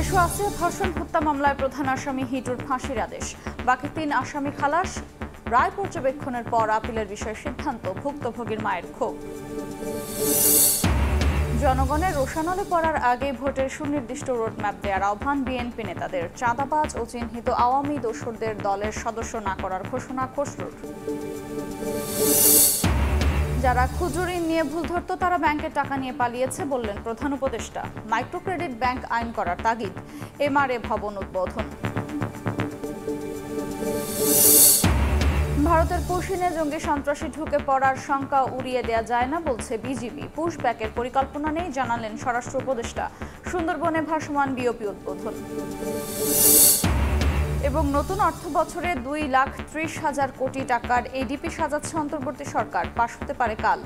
শিশু আসিয়া ধর্ষণ হত্যা মামলায় প্রধান আসামি হিটুর ফাঁসির আদেশ, বাকি ৩ আসামি খালাস। রায় পর্যবেক্ষণের পর আপিলের বিষয়ে সিদ্ধান্ত, ভুক্তভোগীর মায়ের ক্ষোভ। জনগণের রোশানলে পড়ার আগে ভোটের সুনির্দিষ্ট রোডম্যাপ দেওয়ার আহ্বান বিএনপি নেতাদের। চাঁদাবাজ ও চিহ্নিত আওয়ামী দোসরদের দলের সদস্য না করার ঘোষণা খসরুর। যারা ক্ষুদ্র ঋণ নিয়ে ভুল ধরত তারা ব্যাংকের টাকা নিয়ে পালিয়েছে বললেন প্রধান উপদেষ্টা। মাইক্রো ক্রেডিট ব্যাংক আইন করার তাগিদ, এমআরএ ভবন উদ্বোধন। ভারতের পশ্চিমে জঙ্গি সন্ত্রাসী ঢুকে পড়ার শঙ্কা উড়িয়ে দেওয়া যায় না বলছে বিজিবি। পুশব্যাকের পরিকল্পনা নেই জানালেন স্বরাষ্ট্র উপদেষ্টা। সুন্দরবনে ভাসমান বিওপি উদ্বোধন। এবং নতুন অর্থ বছরে 2,30,000 কোটি টাকার এডিপি সাজাচ্ছে অন্তর্বর্তী সরকার, পাশ হতে পারে কাল।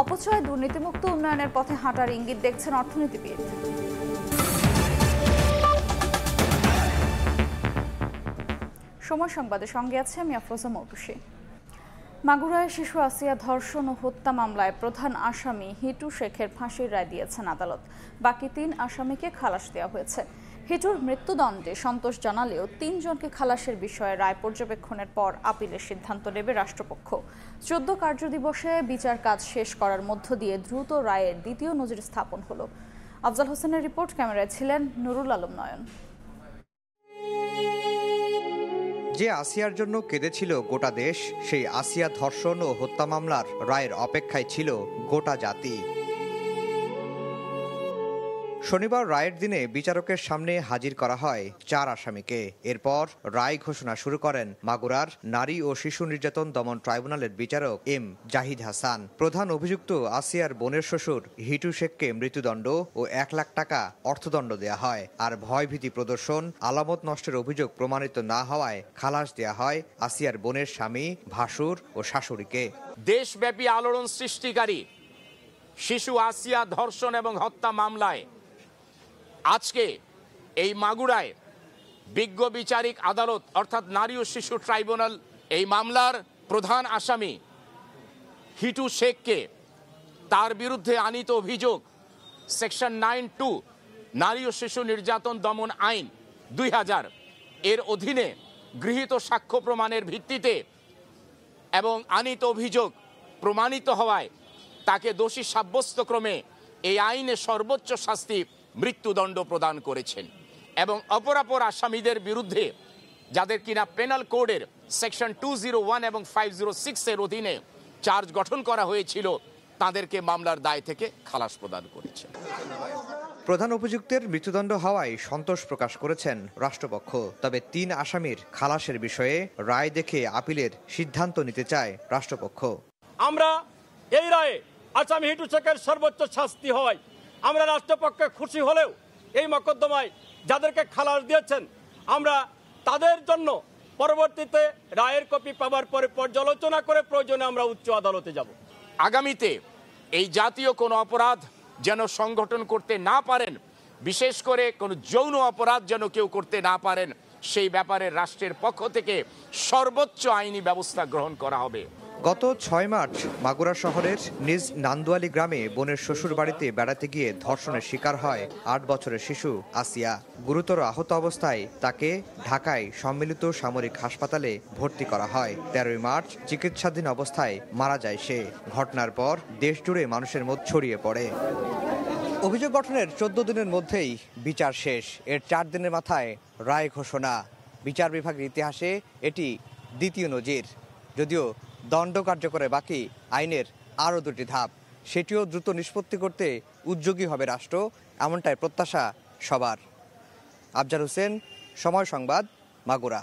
অপচয় দুর্নীতিমুক্ত উন্নয়নের পথে হাঁটার ইঙ্গিত দেখছেন অর্থনীতিবিদ। সময় সংবাদের সঙ্গে আছে আমি আফরোজা মৌটুসী। মাগুরায় শিশু আসিয়া ধর্ষণ ও হত্যা মামলায় প্রধান আসামি হিটু শেখের ফাঁসির রায় দিয়েছেন আদালত। বাকি 3 আসামিকে খালাস দেওয়া হয়েছে। হিটুর মৃত্যুদণ্ডে সন্তোষ জানালেও 3 জনকে খালাসের বিষয়ে রায় পর্যবেক্ষণের পর আপিলের সিদ্ধান্ত নেবে রাষ্ট্রপক্ষ। 14 কার্যদিবসে বিচার কাজ শেষ করার মধ্য দিয়ে দ্রুত রায়ের দ্বিতীয় নজির স্থাপন হলো। আফজাল হোসেনের রিপোর্ট, ক্যামেরায় ছিলেন নুরুল আলম নয়ন। যে আসিয়ার জন্য কেঁদেছিল গোটা দেশ, সেই আসিয়া ধর্ষণ ও হত্যা মামলার রায়ের অপেক্ষায় ছিল গোটা জাতি। শনিবার রায়ের দিনে বিচারকের সামনে হাজির করা হয় 4 আসামিকে। এরপর রায় ঘোষণা শুরু করেন মাগুরার নারী ও শিশু নির্যাতন দমন ট্রাইব্যুনালের বিচারক এম জাহিদ হাসান। প্রধান অভিযুক্ত আসিয়ার বোনের শ্বশুর হিটু শেখকে মৃত্যুদণ্ড ও 1 লাখ টাকা অর্থদণ্ড দেয়া হয়। আর ভয়ভীতি প্রদর্শন, আলামত নষ্টের অভিযোগ প্রমাণিত না হওয়ায় খালাস দেয়া হয় আসিয়ার বোনের স্বামী, ভাসুর ও শাশুড়িকে। দেশব্যাপী আলোড়ন সৃষ্টিকারী শিশু আসিয়া ধর্ষণ এবং হত্যা মামলায় আজকে এই মাগুরায় বিজ্ঞ বিচারিক আদালত অর্থাৎ নারী ও শিশু ট্রাইব্যুনাল এই মামলার প্রধান আসামি হিটু শেখকে তার বিরুদ্ধে আনীত অভিযোগ সেকশন 9(2) নারী ও শিশু নির্যাতন দমন আইন 2000 এর অধীনে গৃহীত সাক্ষ্য প্রমাণের ভিত্তিতে এবং আনীত অভিযোগ প্রমাণিত হওয়ায় তাকে দোষী সাব্যস্তক্রমে এই আইনে সর্বোচ্চ শাস্তি মৃত্যুদণ্ড প্রদান করেছেন। এবং অপরাপর আসামিদের বিরুদ্ধে যাদের কিনা পেনাল কোডের সেকশন 201 এবং 506 এর অধীনে চার্জ গঠন করা হয়েছিল, তাদেরকে মামলার দায় থেকে খালাস প্রদান করেছেন। প্রধান অভিযুক্তের মৃত্যুদণ্ড হওয়ায় সন্তোষ প্রকাশ করেছেন রাষ্ট্রপক্ষ। তবে 3 আসামির খালাসের বিষয়ে রায় দেখে আপিলের সিদ্ধান্ত নিতে চায় রাষ্ট্রপক্ষ। আমরা এই রায়ে আসামি হিটু শেখের সর্বোচ্চ শাস্তি হয় আমরা রাষ্ট্রপক্ষে খুশি হলেও এই মকদ্দমায় যাদেরকে খালাস দিয়েছেন আমরা তাদের জন্য পরবর্তীতে রায়ের কপি পাওয়ার পরে পর্যালোচনা করে প্রয়োজনে আমরা উচ্চ আদালতে যাব। আগামীতে এই জাতীয় কোনো অপরাধ যেন সংগঠন করতে না পারেন, বিশেষ করে কোনো যৌন অপরাধ যেন কেউ করতে না পারেন, সেই ব্যাপারে রাষ্ট্রের পক্ষ থেকে সর্বোচ্চ আইনি ব্যবস্থা গ্রহণ করা হবে। গত 6 মার্চ মাগুরা শহরের নিজ নান্দুয়ালি গ্রামে বোনের শ্বশুর বাড়িতে বেড়াতে গিয়ে ধর্ষণের শিকার হয় 8 বছরের শিশু আসিয়া। গুরুতর আহত অবস্থায় তাকে ঢাকায় সম্মিলিত সামরিক হাসপাতালে ভর্তি করা হয়। 13 মার্চ চিকিৎসাধীন অবস্থায় মারা যায় সে। ঘটনার পর দেশজুড়ে মানুষের মধ্যে ছড়িয়ে পড়ে। অভিযোগ গঠনের 14 দিনের মধ্যেই বিচার শেষ। এর 4 দিনের মাথায় রায় ঘোষণা। বিচার বিভাগের ইতিহাসে এটি দ্বিতীয় নজির। যদিও দণ্ড কার্যকরে বাকি আইনের আরও 2টি ধাপ, সেটিও দ্রুত নিষ্পত্তি করতে উদ্যোগী হবে রাষ্ট্র, এমনটাই প্রত্যাশা সবার। আফজাল হোসেন, সময় সংবাদ, মাগুরা।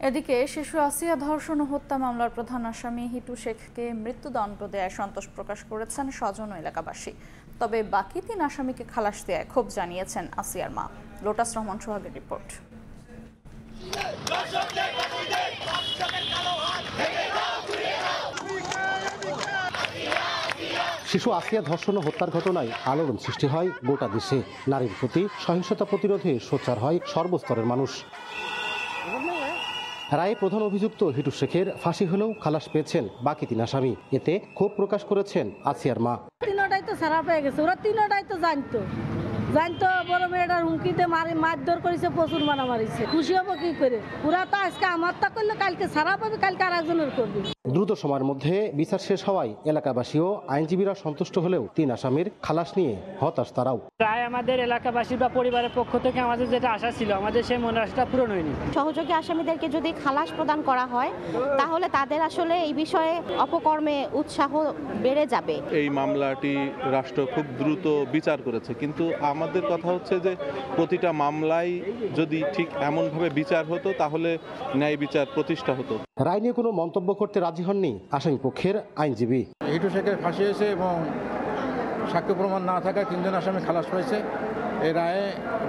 এদিকে শিশু আসিয়া ধর্ষণ ও হত্যা মামলার প্রধান আসামি হিটু শেখকে মৃত্যুদণ্ড দেয়ায় সন্তোষ প্রকাশ করেছেন স্বজন ও এলাকাবাসী। তবে বাকি 3 আসামিকে খালাস দেয়ায় ক্ষোভ জানিয়েছেন আসিয়ার মা। লোটাস রহমান সোহাগের রিপোর্ট। শিশু আসিয়া ধর্ষণ ও হত্যার ঘটনায় আলোড়ন সৃষ্টি হয় গোটা দেশে। নারীর প্রতি সহিংসতা প্রতিরোধে সোচ্চার হয় সর্বস্তরের মানুষ। রায়ে প্রধান অভিযুক্ত হিটু শেখের ফাঁসি হলেও খালাস পেয়েছেন বাকি 3 আসামি। এতে ক্ষোভ প্রকাশ করেছেন আসিয়ার মা। তিনটাই তো ছাড়া পেয়ে গেছে, ওরা তিনটাই তো জানতো বড় মেয়ে এটার হুমকিতে মারধর করেছে, প্রচুর মারা মারিছে। খুশি হবো কি করে? পুরা তো আজকে আমার তা করলে কালকে সারা পাবে, কালকে আর একজনের করবে। দ্রুত সময়ের মধ্যে বিচার শেষ হওয়ায় এলাকাবাসী ও আইনজীবীরা সন্তুষ্ট হলেও 3 আসামির খালাস নিয়ে হতাশ তারাও। প্রায় আমাদের এলাকাবাসী বা পরিবারের পক্ষ থেকে আমাদের যেটা আশা ছিল, আমাদের সেই মনের আশাটা পূরণ হয়নি। সহযোগী আসামিদেরকে যদি খালাস প্রদান করা হয় তাহলে তাদের আসলে এই বিষয়ে অপকর্মে উৎসাহ বেড়ে যাবে। এই মামলাটি রাষ্ট্র খুব দ্রুত বিচার করেছে, কিন্তু আমাদের কথা হচ্ছে যে প্রতিটা মামলায় যদি ঠিক এমনভাবে বিচার হতো তাহলে ন্যায় বিচার প্রতিষ্ঠা হতো। রায় নিয়ে কোনো মন্তব্য করতে রাজি হননি আসামি পক্ষের আইনজীবী। হিটু শেখের ফাঁসি হয়েছে এবং সাক্ষ্য প্রমাণ না থাকায় 3 জন আসামি খালাস পাইছে। এই রায়ে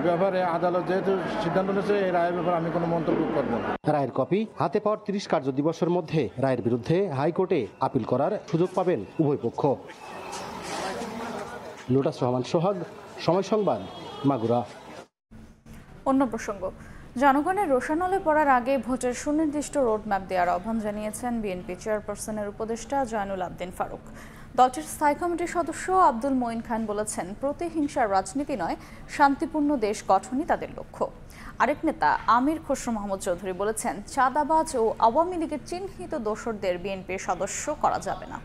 ব্যাপারে আদালত যেহেতু সিদ্ধান্ত নিয়েছে, এই রায়ের ব্যাপারে আমি কোনো মন্তব্য করব না। রায়ের কপি হাতে পাওয়ার 30 কার্য দিবসের মধ্যে রায়ের বিরুদ্ধে হাইকোর্টে আপিল করার সুযোগ পাবেন উভয় পক্ষ। লোটাস রহমান সোহাগ, সময় সংবাদ, মাগুরা। অন্য প্রসঙ্গ, জনগণের রোশানলে পড়ার আগে ভোটের সুনির্দিষ্ট রোডম্যাপ দেওয়ার আহ্বান জানিয়েছেন বিএনপি চেয়ারপারসনের উপদেষ্টা জয়নুল আবদিন ফারুক। দলটির স্থায়ী কমিটির সদস্য আব্দুল মঈন খান বলেছেন, প্রতিহিংসার রাজনীতি নয়, শান্তিপূর্ণ দেশ গঠনই তাদের লক্ষ্য। আরেক নেতা আমির খসরু মাহমুদ চৌধুরী বলেছেন, চাঁদাবাজ ও আওয়ামী লীগের চিহ্নিত দোসরদের বিএনপির সদস্য করা যাবে না।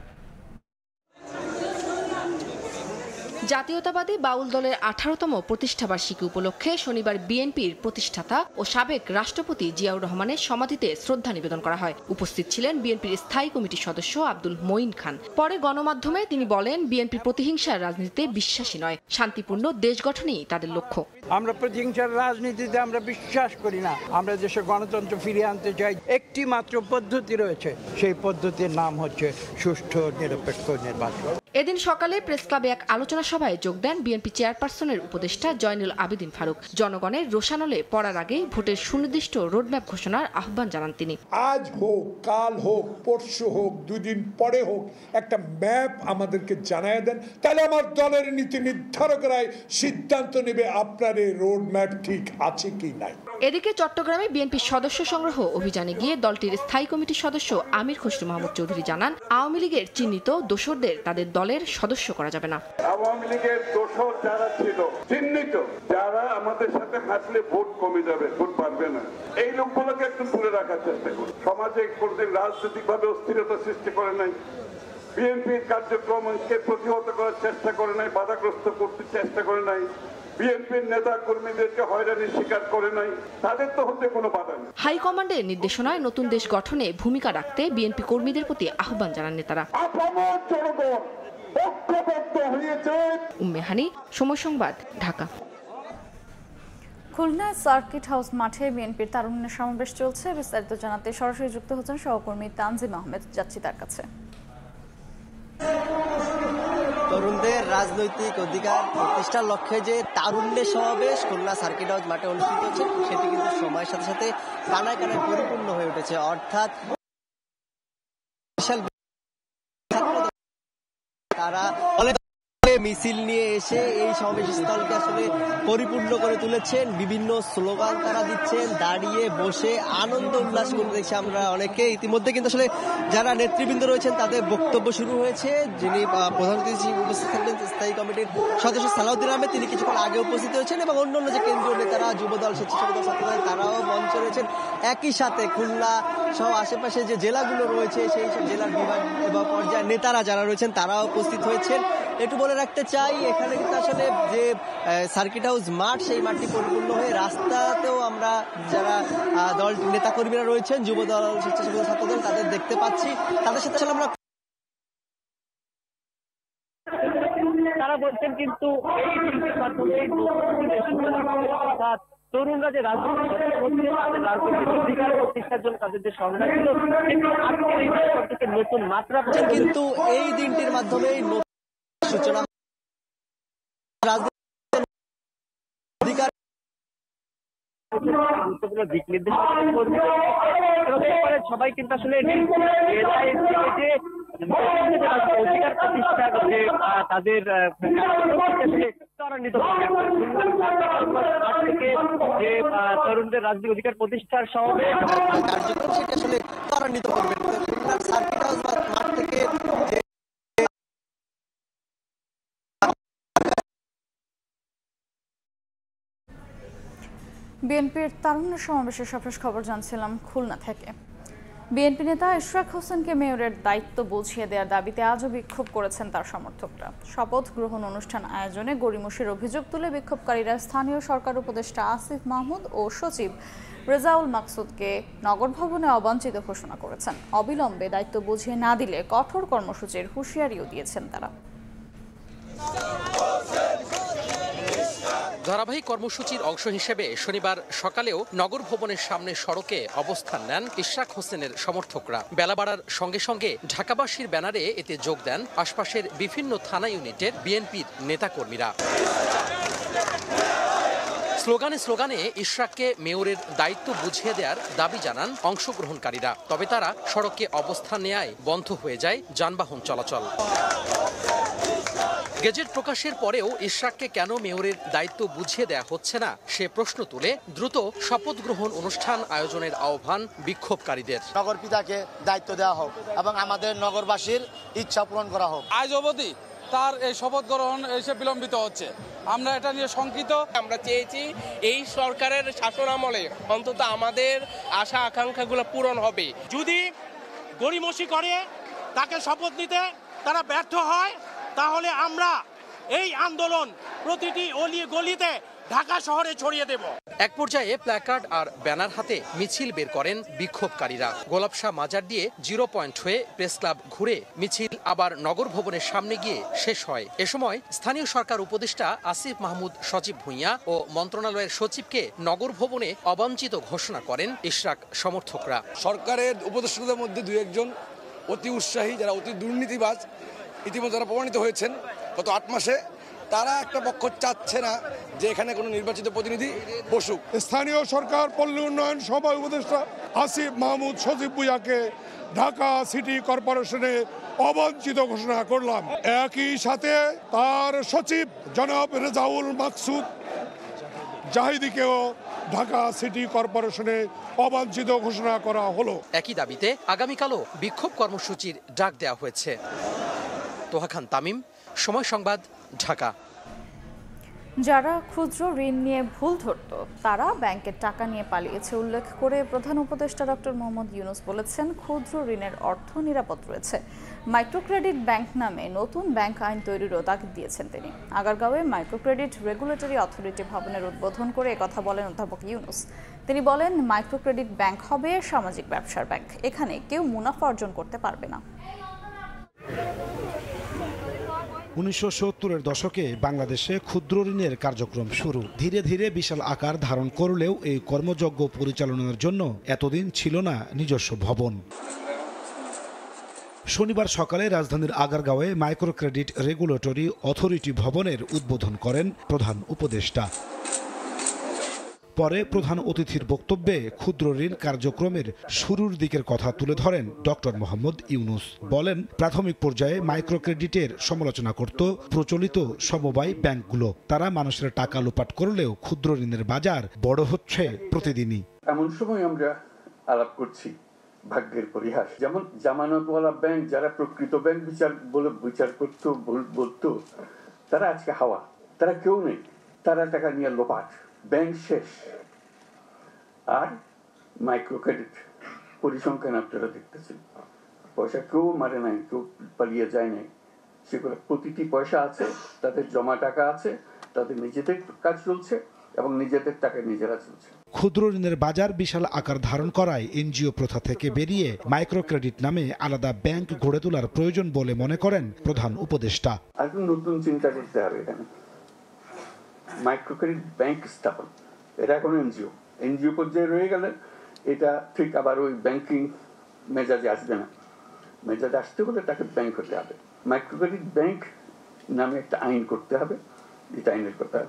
জাতীয়তাবাদী বাউল দলের 18তম প্রতিষ্ঠাবার্ষিকী উপলক্ষে শনিবার বিএনপির প্রতিষ্ঠাতা ও সাবেক রাষ্ট্রপতি জিয়াউর রহমানের সমাধিতে শ্রদ্ধা নিবেদন করা হয়। উপস্থিত ছিলেন বিএনপির স্থায়ী কমিটির সদস্য আব্দুল মঈন খান। পরে গণমাধ্যমে তিনি বলেন, বিএনপি প্রতিহিংসার রাজনীতিতে বিশ্বাসী নয়, শান্তিপূর্ণ দেশ গঠনই তাদের লক্ষ্য। আমরা প্রতিহিংসার রাজনীতিতে আমরা বিশ্বাস করি না। আমরা দেশে গণতন্ত্র ফিরিয়ে আনতে চাই। একটি মাত্র পদ্ধতি রয়েছে, সেই পদ্ধতির নাম হচ্ছে সুষ্ঠু নিরপেক্ষ নির্বাচন। এদিন সকালে প্রেস ক্লাবে এক আলোচনা সভায় যোগ দেন বিএনপি চেয়ারপারসনের উপদেষ্টা জয়নুল আবেদিন ফারুক। জনগণের রোশানলে পড়ার আগে ভোটের সুনির্দিষ্ট রোডম্যাপ ঘোষণার আহ্বান জানান তিনি। আজ হোক, কাল হোক, পরশু হোক, 2 দিন পরে হোক, একটা ম্যাপ আমাদেরকে জানায় দেন, তাহলে আমার দলের নীতি নির্ধারকরাই সিদ্ধান্ত নেবে আপনার এই রোডম্যাপ ঠিক আছে কি নাই। এদিকে চট্টগ্রামে বিএনপির সদস্য সংগ্রহ অভিযানে গিয়ে দলটির স্থায়ী কমিটির সদস্য আমির খসরু মাহমুদ চৌধুরী জানান, আওয়ামী লীগের চিহ্নিত দোসরদের তাদের দলের সদস্য করা যাবে না। আওয়ামী লীগের দোসর যারা ছিল, চিহ্নিত যারা আমাদের সাথে হাঁটলে ভোট কমে যাবে, ভোট পারবে না, এই লোকগুলোকে একটু দূরে রাখার চেষ্টা করুন। সমাজে কোনদিন রাজনৈতিকভাবে অস্থিরতা সৃষ্টি করে নাই, বিএনপির কার্যক্রমকে প্রতিহত করার চেষ্টা করে নাই, বাধাগ্রস্ত করতে চেষ্টা করে নাই, বিএনপির নেতা কর্মীদেরকে হয়রানির শিকার করে নাই, তাদের তো হতে কোনো বাধা নেই। হাইকমান্ডের নির্দেশনায় নতুন দেশ গঠনে ভূমিকা রাখতে বিএনপি কর্মীদের প্রতি আহ্বান জানান নেতারা। উম্মে হানি, সময় সংবাদ, ঢাকা। খুলনা সার্কিট হাউস মাঠে বিএনপির তারুণ্যের সমাবেশ চলছে। বিস্তারিত জানাতে সরাসরি যুক্ত হচ্ছেন সহকর্মী তানজিম আহমেদ। যাচ্ছি তার কাছে। তরুণদের রাজনৈতিক অধিকার প্রতিষ্ঠার লক্ষ্যে যে তারুণ্যের সমাবেশ খুলনা সার্কিট হাউস মাঠে অনুষ্ঠিত হচ্ছে, সেটি কিন্তু সময়ের সাথে সাথে কানায় কানায় পরিপূর্ণ হয়ে উঠেছে। অর্থাৎ তারা মিছিল নিয়ে এসে এই সমাবেশ স্থলকে আসলে পরিপূর্ণ করে তুলেছেন। বিভিন্ন স্লোগান তারা দিচ্ছেন, দাঁড়িয়ে বসে আনন্দ উল্লাস করে দেখছি আমরা অনেকে। ইতিমধ্যে কিন্তু আসলে যারা নেতৃবৃন্দ রয়েছেন তাদের বক্তব্য শুরু হয়েছে। যিনি প্রধান অতিথি উপস্থিত থাকবেন স্থায়ী কমিটির সদস্য সালাউদ্দিন আহমেদ, তিনি কিছুক্ষণ আগে উপস্থিত হয়েছেন এবং অন্যান্য যে কেন্দ্রীয় নেতারা, যুবদল, স্বেচ্ছাসেবক ছাত্রদল, তারাও মঞ্চে রয়েছেন। একই সাথে খুলনা সহ আশেপাশে যে জেলাগুলো রয়েছে সেই সব জেলার বিভাগ এবং পর্যায়ের নেতারা যারা রয়েছেন তারাও উপস্থিত হয়েছেন। একটু বলে রাখতে চাই, এখানে কিন্তু আসলে যে সার্কিট হাউস মাঠ, সেই মাঠটি পরিপূর্ণ হয়ে রাস্তাতেও আমরা যারা দল নেতাকর্মীরা রয়েছেন, যুবদল, স্বেচ্ছাসেবক ছাত্রদল, তাদের দেখতে পাচ্ছি। তাদের সাথে আসলে আমরা তারা বলছেন কিন্তু তরুণরা যে রাজনীতি অধিকার প্রতিষ্ঠার জন্য তাদের যে সংগ্রাম ছিল, নতুন মাত্রা কিন্তু এই দিনটির মাধ্যমেই সূচনা গুরুত্বপূর্ণ দিক নির্দেশনা সবাই কিন্তু আসলে অধিকার প্রতিষ্ঠা যে তাদের ত্বরান্বিত থেকে যে তরুণদের রাজনৈতিক অধিকার প্রতিষ্ঠার সমাবেশ কার্যক্রম সেটা আসলে ত্বরান্বিত করবে। বিএনপির তারুণ্য সমাবেশের সর্বশেষ খবর জানছিলাম খুলনা থেকে। বিএনপি নেতা ইশরাক হোসেনকে মেয়রের দায়িত্ব বুঝিয়ে দেওয়ার দাবিতে আজও বিক্ষোভ করেছেন তার সমর্থকরা। শপথ গ্রহণ অনুষ্ঠান আয়োজনে গড়িমসির অভিযোগ তুলে বিক্ষোভকারীরা স্থানীয় সরকার উপদেষ্টা আসিফ মাহমুদ ও সচিব রেজাউল মাকসুদকে নগর ভবনে অবাঞ্ছিত ঘোষণা করেছেন। অবিলম্বে দায়িত্ব বুঝিয়ে না দিলে কঠোর কর্মসূচির হুঁশিয়ারিও দিয়েছেন তারা। ধারাবাহিক কর্মসূচির অংশ হিসেবে শনিবার সকালেও নগর ভবনের সামনে সড়কে অবস্থান নেন ইশরাক হোসেনের সমর্থকরা। বেলা বাড়ার সঙ্গে সঙ্গে ঢাকাবাসীর ব্যানারে এতে যোগ দেন আশপাশের বিভিন্ন থানা ইউনিটের বিএনপির নেতাকর্মীরা। স্লোগানে ইশরাককে মেয়রের দায়িত্ব বুঝিয়ে দেওয়ার দাবি জানান অংশগ্রহণকারীরা। তবে তারা সড়কে অবস্থান নেয়ায় বন্ধ হয়ে যায় যানবাহন চলাচল। গেজেট প্রকাশের পরেও ইশরাককে কেন মেয়রের দায়িত্ব বুঝিয়ে দেয়া হচ্ছে না সে প্রশ্ন তুলে দ্রুত শপথ গ্রহণ অনুষ্ঠান আয়োজনের আহ্বান বিক্ষোভকারীদের। নগরপিতাকে দায়িত্ব দেওয়া হোক এবং আমাদের নগরবাসীর ইচ্ছা পূরণ করা হোক। আজ অবধি তার এই শপথ গ্রহণ এসে বিলম্বিত হচ্ছে, আমরা এটা নিয়ে শঙ্কিত। আমরা চেয়েছি এই সরকারের শাসন আমলে অন্তত আমাদের আশা আকাঙ্ক্ষাগুলো পূরণ হবে। যদি গড়িমসি করে তাকে শপথ নিতে তারা ব্যর্থ হয়, তাহলে আমরা এই আন্দোলন প্রতিটি অলি গলিতে ঢাকা শহরে ছড়িয়ে দেব। এক পর্যায়ে প্ল্যাকার্ড আর ব্যানার হাতে মিছিল বের করেন বিক্ষোভকারীরা। গোলাপশাহ মাজার দিয়ে 0 পয়েন্ট হয়ে প্রেস ক্লাব ঘুরে মিছিল আবার নগর ভবনের সামনে গিয়ে শেষ হয়। এ সময় স্থানীয় সরকার উপদেষ্টা আসিফ মাহমুদ, সচিব ভূঁইয়া ও মন্ত্রণালয়ের সচিবকে নগর ভবনে অবাঞ্ছিত ঘোষণা করেন ইশরাক সমর্থকরা। সরকারের উপদেষ্টাদের মধ্যে 2-1 জন অতি উৎসাহী, যারা অতি দুর্নীতিবাজ, ইতিমধ্যে তারা প্রমাণিত হয়েছেন গত 8 মাসে। তারা একটা পক্ষ চাচ্ছে না যে এখানে কোনো নির্বাচিত প্রতিনিধি বসুক। স্থানীয় সরকার পল্লী উন্নয়ন সভা উপদেষ্টা আসিফ মাহমুদ, সচিব ভূঁইয়াকে ঢাকা সিটি কর্পোরেশনে অবাঞ্ছিত ঘোষণা করলাম। একই সাথে তার সচিব জনাব রেজাউল মাকসুদ জাহিদিকেও ঢাকা সিটি কর্পোরেশনে অবাঞ্ছিত ঘোষণা করা হলো। একই দাবিতে আগামীকালও বিক্ষোভ কর্মসূচির ডাক দেওয়া হয়েছে। তোহা খান তামিম, সময় সংবাদ, ঢাকা। যারা ক্ষুদ্র ঋণ নিয়ে ভুল ধরত তারা ব্যাংকের টাকা নিয়ে পালিয়েছে উল্লেখ করে প্রধান উপদেষ্টা ডক্টর মোহাম্মদ ইউনূস বলেছেন, ক্ষুদ্র ঋণের অর্থ নিরাপদ রয়েছে। মাইক্রোক্রেডিট ব্যাংক নামে নতুন ব্যাংক আইন তৈরিরও তাগিদ দিয়েছেন তিনি। আগারগাঁওয়ে মাইক্রোক্রেডিট রেগুলেটরি অথরিটি ভবনের উদ্বোধন করে একথা বলেন অধ্যাপক ইউনূস। তিনি বলেন, মাইক্রোক্রেডিট ব্যাংক হবে সামাজিক ব্যবসার ব্যাংক, এখানে কেউ মুনাফা অর্জন করতে পারবে না। 1970-এর দশকে বাংলাদেশে ক্ষুদ্র ঋণের কার্যক্রম শুরু। ধীরে ধীরে বিশাল আকার ধারণ করলেও এই কর্মযজ্ঞ পরিচালনার জন্য এতদিন ছিল না নিজস্ব ভবন। শনিবার সকালে রাজধানীর আগারগাঁওয়ে মাইক্রোক্রেডিট রেগুলেটরি অথরিটি ভবনের উদ্বোধন করেন প্রধান উপদেষ্টা। পরে প্রধান অতিথির বক্তব্যে ক্ষুদ্র ঋণ কার্যক্রমের শুরুর দিকের কথা তুলে ধরেন ডক্টর মোহাম্মদ ইউনূস। বলেন, প্রাথমিক পর্যায়ে মাইক্রোক্রেডিটের সমালোচনা করত প্রচলিত সমবায় ব্যাংকগুলো। তারা মানুষের টাকা লোপাট করলেও ক্ষুদ্র ঋণের বাজার বড় হচ্ছে প্রতিদিনই। এমন সময় আমরা আলাপ করছি ভাগ্যের পরিহাস। যেমন জামানতওয়ালা ব্যাংক, যারা প্রকৃত ব্যাংক বিচার করতো, বলতো, তারা আজকে হাওয়া, তারা কেউ নেই, তারা টাকা নিয়ে লোপাট, ব্যাংক শেষ। আর মাইক্রোক্রেডিট পরিসংখ্যান আপনারা দেখতেছেন, পয়সা কেউ মারে নাই, কেউ পালিয়ে যায় নাই, সেগুলো প্রতিটি পয়সা আছে, তাদের জমা টাকা আছে, তাদের নিজেদের কাজ চলছে এবং নিজেদের টাকা নিজেরা চলছে। ক্ষুদ্র ঋণের বাজার বিশাল আকার ধারণ করায় এনজিও প্রথা থেকে বেরিয়ে মাইক্রোক্রেডিট নামে আলাদা ব্যাংক গড়ে তোলার প্রয়োজন বলে মনে করেন প্রধান উপদেষ্টা। আর নতুন চিন্তা করতে হবে এখানে। মাইক্রোক্রেডিট ব্যাংক স্থাপন, এটা এখন এনজিও পর্যায়ে রয়ে গেলে এটা ঠিক আবার ওই ব্যাংকিং মেজাজে আসবে না। মেজাজে আসতে হলে তাকে ব্যাংক হতে হবে। মাইক্রোক্রেডিট ব্যাংক নামে একটা আইন করতে হবে, এটা আইনের কথা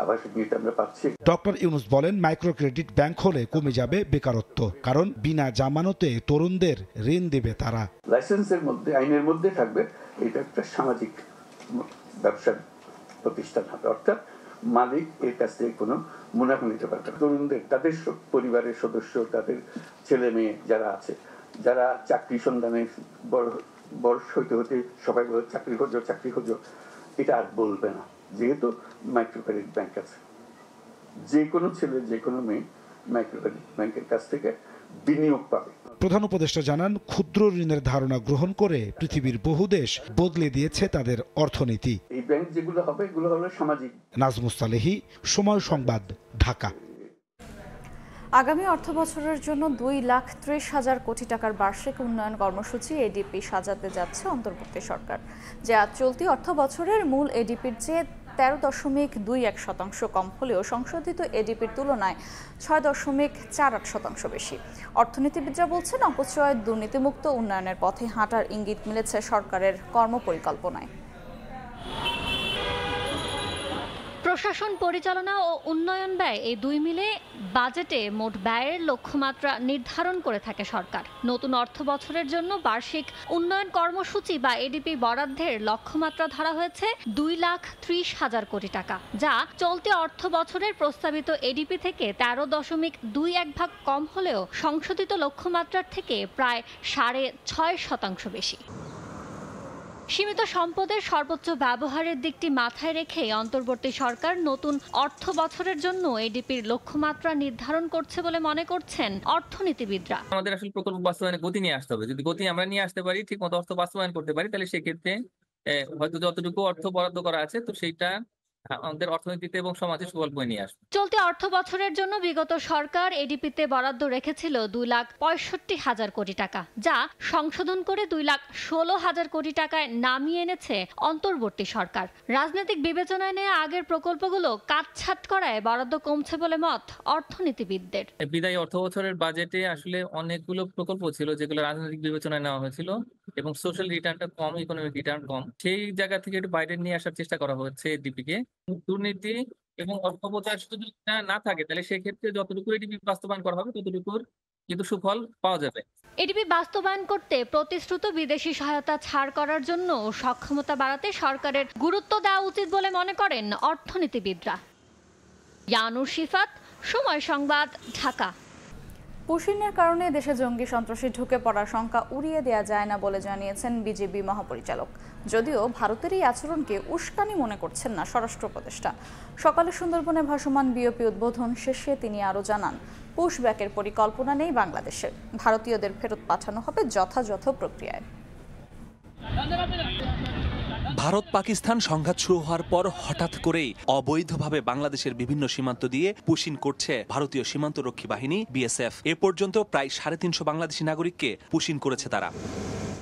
আবার সেটা আমরা পাচ্ছি। ডক্টর ইউনূস বলেন, মাইক্রোক্রেডিট ব্যাংক হলে কমে যাবে বেকারত্ব, কারণ বিনা জামানতে তরুণদের ঋণ দেবে তারা। লাইসেন্সের মধ্যে, আইনের মধ্যে থাকবে এটা একটা সামাজিক ব্যবসার প্রতিষ্ঠান হবে, অর্থাৎ মালিক এর কাছ থেকে কোনো মুনাফা নিতে পারবে না। তরুণদের, তাদের পরিবারের সদস্য, তাদের ছেলে মেয়ে যারা আছে, যারা চাকরি সন্ধানে বয়স হইতে হতে সবাই বলে চাকরি খোঁজো, এটা আর বলবে না, যেহেতু মাইক্রোক্রেডিট ব্যাংক আছে। যে কোনো ছেলে যে কোনো মেয়ে মাইক্রোক্রেডিট ব্যাংকের কাছ থেকে বিনিয়োগ পাবে। প্রধান উপদেষ্টা জানান, ক্ষুদ্র ঋণের ধারণা গ্রহণ করে পৃথিবীর বহু দেশ বদলে দিয়েছে তাদের অর্থনীতি। এই ব্যাংক যেগুলো হবে এগুলো হলো সামাজিক। নাজমুস সালেহী, সময় সংবাদ, ঢাকা। আগামী অর্থবছরের জন্য 2,30,000 কোটি টাকার বার্ষিক উন্নয়ন কর্মসূচি এডিপি সাজাতে যাচ্ছে অন্তর্বর্তী সরকার, যা চলতি অর্থবছরের মূল এডিপির চেয়ে 13.21% কম হলেও সংশোধিত এডিপির তুলনায় 6.48% বেশি। অর্থনীতিবিদরা বলছেন, অপচয় দুর্নীতিমুক্ত উন্নয়নের পথে হাঁটার ইঙ্গিত মিলেছে সরকারের কর্মপরিকল্পনায়। প্রশাসন পরিচালনা ও উন্নয়ন ব্যয় এই দুই মিলে বাজেটে মোট ব্যয়ের লক্ষ্যমাত্রা নির্ধারণ করে থাকে সরকার। নতুন অর্থ বছরের জন্য বার্ষিক উন্নয়ন কর্মসূচি বা এডিপি বরাদ্দের লক্ষ্যমাত্রা ধরা হয়েছে 2,30,000 কোটি টাকা, যা চলতি অর্থ বছরের প্রস্তাবিত এডিপি থেকে 13.21% কম হলেও সংশোধিত লক্ষ্যমাত্রার থেকে প্রায় 6.5% বেশি। সীমিত সম্পদের সর্বোচ্চ ব্যবহারের দিকটি মাথায় রেখে অন্তর্বর্তী সরকার নতুন অর্থ বছরের জন্য এডিপির লক্ষ্যমাত্রা নির্ধারণ করছে বলে মনে করছেন অর্থনীতিবিদরা। আমাদের আসলে প্রকল্প বাস্তবায়নে গতি নিয়ে আসতে হবে। যদি গতি আমরা নিয়ে আসতে পারি, ঠিক মতো অর্থ বাস্তবায়ন করতে পারি, তাহলে সেক্ষেত্রে হয়তো যতটুকু অর্থ বরাদ্দ করা আছে তো সেইটা আমাদের অর্থনীতিতে এবং সমাজে সুফল বয়ে নিয়ে আসবে। চলতি অর্থ বছরের জন্য বিগত সরকার এডিপিতে বরাদ্দ রেখেছিল 2,65,000 কোটি টাকা, যা সংশোধন করে 2,16,000 কোটি টাকায় নামিয়ে এনেছে অন্তর্বর্তী সরকার। রাজনৈতিক বিবেচনায় নেওয়া আগের প্রকল্পগুলো কাটছাঁট করায় বরাদ্দ কমছে বলে মত অর্থনীতিবিদদের। বিদায়ী অর্থ বছরের বাজেটে আসলে অনেকগুলো প্রকল্প ছিল যেগুলো রাজনৈতিক বিবেচনায় নেওয়া হয়েছিল এবং সোশ্যাল রিটার্নটা কম, ইকোনমিক রিটার্ন কম। সেই জায়গা থেকে একটু বাইরে নিয়ে আসার চেষ্টা করা হচ্ছে এডিপিকে। দুর্নীতি এবং অপপ্রচার যদি না থাকে, তাহলে সেক্ষেত্রে যতটুকু এডিপি বাস্তবায়ন করা হবে ততটুকুর কিন্তু সুফল পাওয়া যাবে। এডিপি বাস্তবায়ন করতে প্রতিশ্রুত বিদেশি সহায়তা ছাড় করার জন্য সক্ষমতা বাড়াতে সরকারের গুরুত্ব দেওয়া উচিত বলে মনে করেন অর্থনীতিবিদরা। ইয়ানুর শিফাত, সময় সংবাদ, ঢাকা। পুশিনের কারণে দেশে জঙ্গি সন্ত্রাসী ঢুকে পড়ার শঙ্কা উড়িয়ে দেওয়া যায় না বলে জানিয়েছেন বিজেপি মহাপরিচালক। যদিও ভারতের এই আচরণকে উস্কানি মনে করছেন না স্বরাষ্ট্র উপদেষ্টা। সকালে সুন্দরবনে ভাসমান বিওপি উদ্বোধন শেষে তিনি আরও জানান, পুশব্যাকের পরিকল্পনা নেই বাংলাদেশের। ভারতীয়দের ফেরত পাঠানো হবে যথাযথ প্রক্রিয়ায়। ভারত পাকিস্তান সংঘাত শুরু হওয়ার পর হঠাৎ করেই অবৈধভাবে বাংলাদেশের বিভিন্ন সীমান্ত দিয়ে পুশিন করছে ভারতীয় সীমান্তরক্ষী বাহিনী বিএসএফ। এ পর্যন্ত প্রায় 350 বাংলাদেশি নাগরিককে পুশিন করেছে তারা।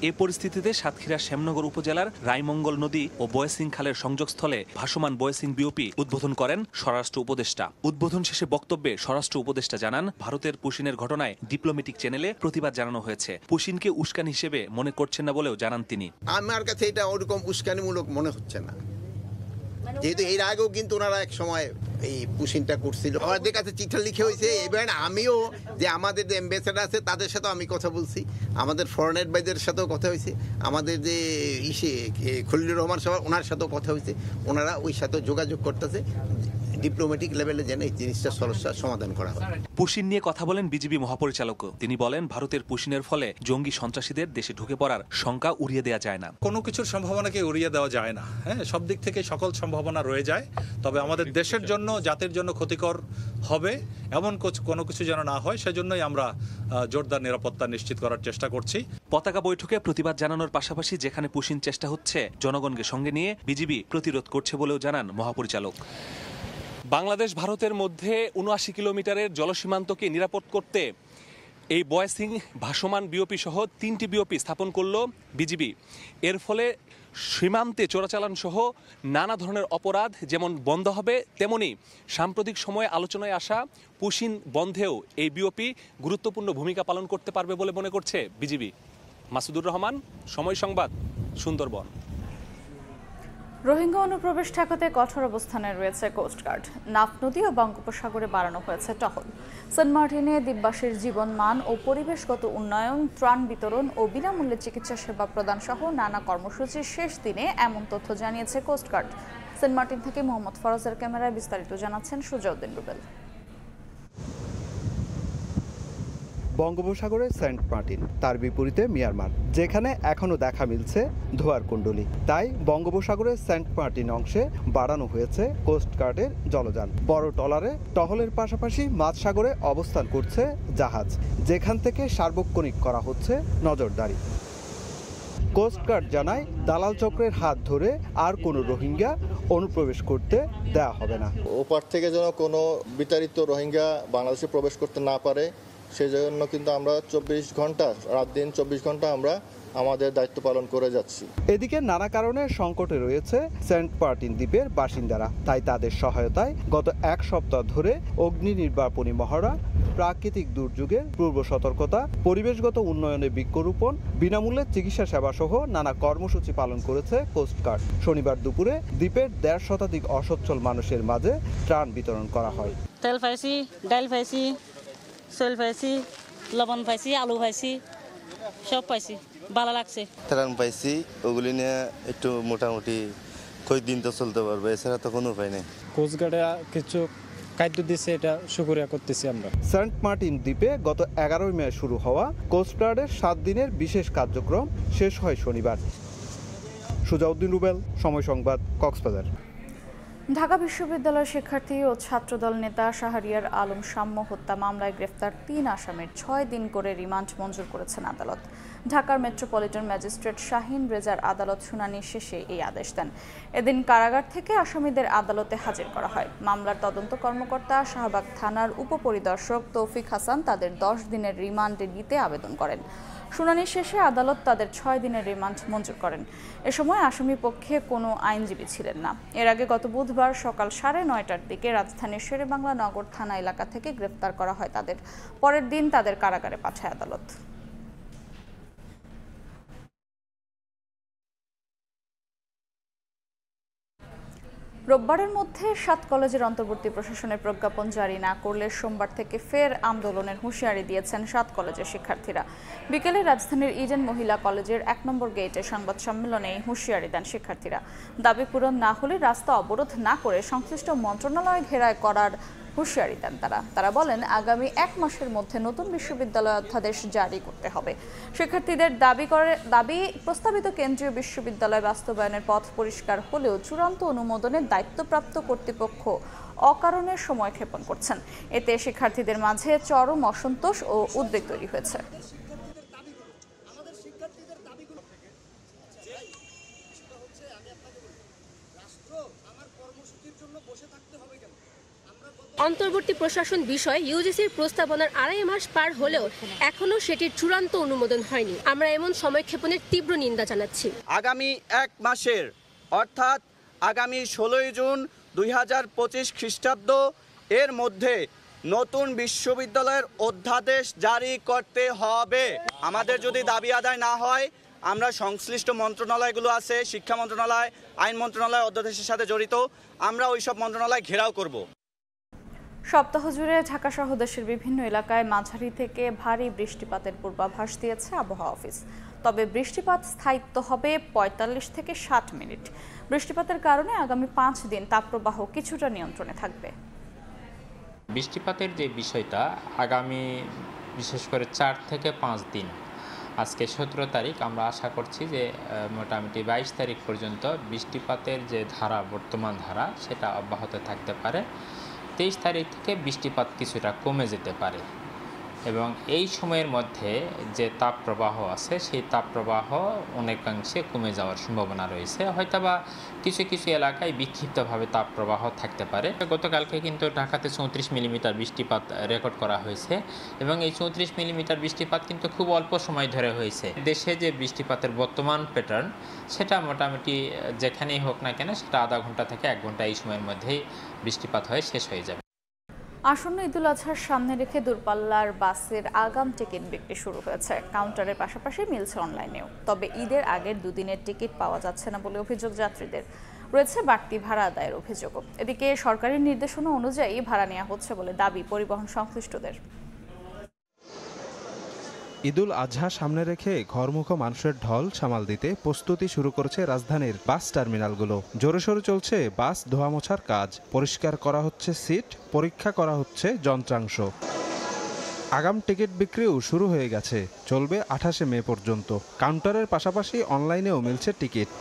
এ পরিস্থিতিতে সাতক্ষীরা শ্যামনগর উপজেলার রায়মঙ্গল নদী ও বয়সিং খালের সংযোগস্থলে ভাসমান বয়সিং বিওপি উদ্বোধন করেন স্বরাষ্ট্র উপদেষ্টা। উদ্বোধন শেষে বক্তব্যে স্বরাষ্ট্র উপদেষ্টা জানান, ভারতের পুশিনের ঘটনায় ডিপ্লোম্যাটিক চ্যানেলে প্রতিবাদ জানানো হয়েছে। পুশিনকে উস্কানি হিসেবে মনে করছেন না বলেও জানান তিনি। আমার কাছে এটা ওরকম উস্কানিমূলক মনে হচ্ছে না, যেহেতু এর আগেও কিন্তু ওনারা এক সময় এই পুশিনটা করছিল। আমাদের কাছে চিঠি লিখে হয়েছে। এবার আমিও যে আমাদের যে অ্যাম্বাসেডার আছে তাদের সাথেও আমি কথা বলছি, আমাদের ফরেন অ্যাডভাইজারের সাথেও কথা হয়েছে, আমাদের যে খলিলুর রহমান সাহেব ওনার সাথেও কথা হয়েছে। ওনারা ওই সাথেও যোগাযোগ করতেছে ডিপ্লোম্যাটিক লেভেলে যেন এই জিনিসটা সমস্যার সমাধান করা হয়। পুশিন নিয়ে কথা বলেন বিজিবি মহাপরিচালক। তিনি বলেন, ভারতের পুশিনের ফলে জঙ্গি সন্ত্রাসীদের দেশে ঢুকে পড়ার শঙ্কা উড়িয়ে দেওয়া যায় না। কোনো কিছুর সম্ভাবনাকে উড়িয়ে দেওয়া যায় না। হ্যাঁ, সব দিক থেকে সকল সম্ভাবনা রয়ে যায়। তবে আমাদের দেশের জন্য, জাতির জন্য ক্ষতিকর হবে এমন কোনো কিছু যেন না হয়, সেজন্যই আমরা জোরদার নিরাপত্তা নিশ্চিত করার চেষ্টা করছি। পতাকা বৈঠকে প্রতিবাদ জানানোর পাশাপাশি যেখানে পুশিন চেষ্টা হচ্ছে, জনগণকে সঙ্গে নিয়ে বিজিবি প্রতিরোধ করছে বলেও জানান মহাপরিচালক। বাংলাদেশ ভারতের মধ্যে ৭৯ কিলোমিটারের জলসীমান্তকে নিরাপদ করতে এই বয়সিং ভাসমান বিওপি সহ 3টি বিওপি স্থাপন করল বিজিবি। এর ফলে সীমান্তে চোরাচালান সহ নানা ধরনের অপরাধ যেমন বন্ধ হবে, তেমনি সাম্প্রতিক সময়ে আলোচনায় আসা পুশিন বন্ধেও এই বিওপি গুরুত্বপূর্ণ ভূমিকা পালন করতে পারবে বলে মনে করছে বিজিবি। মাসুদুর রহমান, সময় সংবাদ, সুন্দরবন। রোহিঙ্গা অনুপ্রবেশ ঠেকাতে কঠোর অবস্থানে রয়েছে কোস্টগার্ড। নাফ নদী ও বঙ্গোপসাগরে বাড়ানো হয়েছে টহল। সেন্ট মার্টিনে দ্বীপবাসীর জীবনমান ও পরিবেশগত উন্নয়ন, ত্রাণ বিতরণ ও বিনামূল্যে চিকিৎসা সেবা প্রদান সহ নানা কর্মসূচির শেষ দিনে এমন তথ্য জানিয়েছে কোস্টগার্ড। সেন্ট মার্টিন থেকে মোহাম্মদ ফরাজের ক্যামেরায় বিস্তারিত জানাচ্ছেন সুজাউদ্দিন রুবেল। বঙ্গোপসাগরে সেন্ট মার্টিন, তার বিপরীতে মিয়ানমার, যেখানে এখনো দেখা মিলছে ধোঁয়ার কুণ্ডলী। তাই বঙ্গোপসাগরের সেন্ট মার্টিন অংশে বাড়ানো হয়েছে কোস্টগার্ডের জলযান। বড় ট্রলারে টহলের পাশাপাশি মাঝসাগরে অবস্থান করছে জাহাজ, যেখান থেকে সার্বক্ষণিক করা হচ্ছে নজরদারি। কোস্টগার্ড জানায়, দালাল চক্রের হাত ধরে আর কোনো রোহিঙ্গা অনুপ্রবেশ করতে দেওয়া হবে না। ওপার থেকে যেন কোনো বিতাড়িত রোহিঙ্গা বাংলাদেশে প্রবেশ করতে না পারে, সেই জন্য কিন্তু আমরা 24 ঘন্টা রাত দিন 24 ঘন্টা আমরা আমাদের দায়িত্ব পালন করে যাচ্ছি। এদিকে নানা কারণে সংকটে রয়েছে সেন্ট মার্টিন দ্বীপের বাসিন্দারা। তাই তাদের সহায়তায় গত এক সপ্তাহ ধরে অগ্নি নির্বাপনী মহড়া, প্রাকৃতিক দুর্যোগের পূর্ব সতর্কতা, পরিবেশগত উন্নয়নে বৃক্ষরোপণ, বিনামূল্যে চিকিৎসা সেবা সহ নানা কর্মসূচি পালন করেছে কোস্টগার্ড। শনিবার দুপুরে দ্বীপের 1.5 শতাধিক অসচ্ছল মানুষের মাঝে ত্রাণ বিতরণ করা হয়। তেল পাইছি, ডাল পাইছি, চাল পাইছি, লবণ পাইছি, আলু পাইছি, সব পাইছি, ভালো লাগছে। ত্রাণ পাইছি, ওগুলি নিয়ে একটু মোটামুটি কয়েকদিন তো চলতে পারবে, এছাড়া তো কোনো উপায় নেই। কোস্টগার্ডে কিছু খাদ্য দিচ্ছে, এটা শুকরিয়া করতেছি আমরা। সেন্ট মার্টিন দ্বীপে গত 11 মে শুরু হওয়া কোস্টগার্ডের 7 দিনের বিশেষ কার্যক্রম শেষ হয় শনিবার। সুজাউদ্দিন রুবেল, সময় সংবাদ, কক্সবাজার। ঢাকা বিশ্ববিদ্যালয়ের শিক্ষার্থী ও ছাত্রদল নেতা শাহরিয়ার আলম সাম্য হত্যা মামলায় গ্রেফতার 3 আসামির 6 দিন করে রিমান্ড মঞ্জুর করেছেন আদালত। ঢাকার মেট্রোপলিটন ম্যাজিস্ট্রেট শাহিন রেজার আদালত শুনানি শেষে এই আদেশ দেন। এদিন কারাগার থেকে আসামিদের আদালতে হাজির করা হয়। মামলার তদন্ত কর্মকর্তা শাহবাগ থানার উপপরিদর্শক তৌফিক হাসান তাদের 10 দিনের রিমান্ডে নিতে আবেদন করেন। শুনানি শেষে আদালত তাদের 6 দিনের রিমান্ড মঞ্জুর করেন। এ সময় আসামি পক্ষে কোনো আইনজীবী ছিলেন না। এর আগে গত বুধবার সকাল 9:30টার দিকে রাজধানীর শেরেবাংলা নগর থানা এলাকা থেকে গ্রেফতার করা হয় তাদের। পরের দিন তাদের কারাগারে পাঠায় আদালত। রোববারের মধ্যে 7 কলেজের অন্তর্বর্তী প্রশাসনের প্রজ্ঞাপন জারি না করলে সোমবার থেকে ফের আন্দোলনের হুঁশিয়ারি দিয়েছেন 7 কলেজের শিক্ষার্থীরা। বিকেলে রাজধানীর ইডেন মহিলা কলেজের 1 নম্বর গেটে সংবাদ সম্মেলনে এই হুঁশিয়ারি দেন শিক্ষার্থীরা। দাবি পূরণ না হলে রাস্তা অবরোধ না করে সংশ্লিষ্ট মন্ত্রণালয় ঘেরাও করার হুঁশিয়ারি দেন তারা বলেন, আগামী 1 মাসের মধ্যে নতুন বিশ্ববিদ্যালয় অধ্যাদেশ জারি করতে হবে। শিক্ষার্থীদের দাবি প্রস্তাবিত কেন্দ্রীয় বিশ্ববিদ্যালয় বাস্তবায়নের পথ পরিষ্কার হলেও চূড়ান্ত অনুমোদনের দায়িত্বপ্রাপ্ত কর্তৃপক্ষ অকারণে সময় ক্ষেপণ করছেন। এতে শিক্ষার্থীদের মাঝে চরম অসন্তোষ ও উদ্বেগ তৈরি হয়েছে। অন্তর্বর্তী প্রশাসন বিষয় ইউজিসির প্রস্তাবনার 2.5 মাস পার হলেও এখনো সেটির চূড়ান্ত অনুমোদন হয়নি। আমরা এমন সময়ক্ষেপণের তীব্র নিন্দা জানাচ্ছি। আগামী 1 মাসের অর্থাৎ আগামী 16 জুন 2025 খ্রিস্টাব্দ এর মধ্যে নতুন বিশ্ববিদ্যালয়ের অধ্যাদেশ জারি করতে হবে। আমাদের যদি দাবি আদায় না হয়, আমরা সংশ্লিষ্ট মন্ত্রণালয়গুলো আছে, শিক্ষা মন্ত্রণালয়, আইন মন্ত্রণালয় অধ্যাদেশের সাথে জড়িত, আমরা ওইসব মন্ত্রণালয় ঘেরাও করব। সপ্তাহ জুড়ে ঢাকা সহ দেশের বিভিন্ন এলাকায় মাঝারি থেকে ভারী বৃষ্টিপাতের পূর্বাভাস দিয়েছে আবহাওয়া অফিস। তবে বৃষ্টিপাত স্থায়িত্ব হবে 45 থেকে 60 মিনিট। বৃষ্টিপাতের কারণে আগামী 5 দিন তাপপ্রবাহ কিছুটা নিয়ন্ত্রণে থাকবে। বৃষ্টিপাতের যে বিষয়টা আগামী বিশেষ করে 4 থেকে 5 দিন, আজকে 17 তারিখ, আমরা আশা করছি যে মোটামুটি 22 তারিখ পর্যন্ত বৃষ্টিপাতের যে ধারা, বর্তমান ধারা, সেটা অব্যাহত থাকতে পারে। 23 তারিখ থেকে বৃষ্টিপাত কিছুটা কমে যেতে পারে এবং এই সময়ের মধ্যে যে তাপপ্রবাহ আছে সেই তাপপ্রবাহ অনেকাংশে কমে যাওয়ার সম্ভাবনা রয়েছে। হয়তোবা কিছু কিছু এলাকায় বিক্ষিপ্তভাবে তাপপ্রবাহ থাকতে পারে। গতকালকে কিন্তু ঢাকাতে 34 মিলিমিটার বৃষ্টিপাত রেকর্ড করা হয়েছে এবং এই 34 মিলিমিটার বৃষ্টিপাত কিন্তু খুব অল্প সময় ধরে হয়েছে। দেশে যে বৃষ্টিপাতের বর্তমান প্যাটার্ন, সেটা মোটামুটি যেখানেই হোক না কেন, সেটা আধা ঘন্টা থেকে 1 ঘন্টা এই সময়ের মধ্যেই বৃষ্টিপাত হয়ে শেষ হয়ে যাবে। আসন্ন ঈদুল আজহার সামনে রেখে দূরপাল্লার বাসের আগাম টিকিট বিক্রি শুরু হয়েছে। কাউন্টারের পাশাপাশি মিলছে অনলাইনেও। তবে ঈদের আগের 2 দিনের টিকিট পাওয়া যাচ্ছে না বলে অভিযোগ যাত্রীদের। রয়েছে বাড়তি ভাড়া আদায়ের অভিযোগও। এদিকে সরকারি নির্দেশনা অনুযায়ী ভাড়া নেওয়া হচ্ছে বলে দাবি পরিবহন সংশ্লিষ্টদের। ঈদুল আজহা সামনে রেখে ঘরমুখো মানুষের ঢল সামাল দিতে প্রস্তুতি শুরু করেছে রাজধানীর বাস টার্মিনালগুলো। জোরে সোরে চলছে বাস ধোয়া মোছার কাজ, পরিষ্কার করা হচ্ছে সিট, পরীক্ষা করা হচ্ছে যন্ত্রাংশ। আগাম টিকিট বিক্রিও শুরু হয়ে গেছে, চলবে 28 মে পর্যন্ত। কাউন্টারের পাশাপাশি অনলাইনেও মিলছে টিকিট।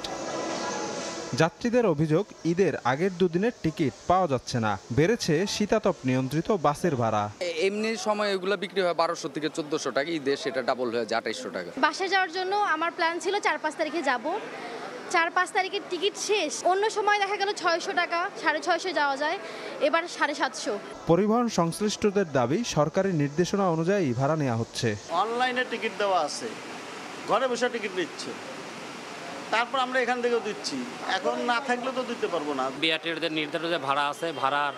যাত্রীদের অভিযোগ, ঈদের আগের দুদিনের টিকিট পাওয়া যাচ্ছে না, বেড়েছে শীতাতপ নিয়ন্ত্রিত বাসের ভাড়া। এমনি সময় এগুলো বিক্রি হয় 1200 থেকে 1400 টাকা, ঈদে সেটা ডাবল হয়ে যায় 2800 টাকা। বাসায় যাওয়ার জন্য আমার প্ল্যান ছিল 4-5 তারিখে যাব, 4-5 তারিখের টিকিট শেষ। অন্য সময় দেখা গেল 600 টাকা, 650 যাওয়া যায়, এবার 750। পরিবহন সংশ্লিষ্টদের দাবি, সরকারি নির্দেশনা অনুযায়ী ভাড়া নেওয়া হচ্ছে। অনলাইনে টিকিট দেওয়া আছে, ঘরে বসে টিকিট দিচ্ছে, তারপর আমরা এখান থেকেও দিচ্ছি। এখন না থাকলে তো দিতে পারবো না। বিআরটির নির্ধারিত যে ভাড়া আছে, ভাড়ার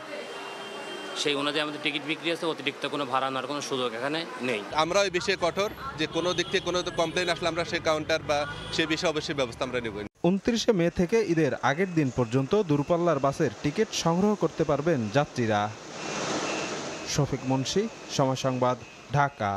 সেই অনুযায়ী আমাদের টিকিট বিক্রি আছে, অতিরিক্ত কোনো ভাড়া নেওয়ার কোনো সুযোগ এখানে নেই। আমরা ওই বিষয়ে কঠোর, যে কোনো দিক থেকে কোনো কমপ্লেন আসলে আমরা সেই কাউন্টার বা সেই বিষয়ে অবশ্যই ব্যবস্থা আমরা নেব। 29 মে থেকে ঈদের আগের দিন পর্যন্ত দূরপাল্লার বাসের টিকিট সংগ্রহ করতে পারবেন যাত্রীরা। শফিক মুন্সি, সময় সংবাদ, ঢাকা।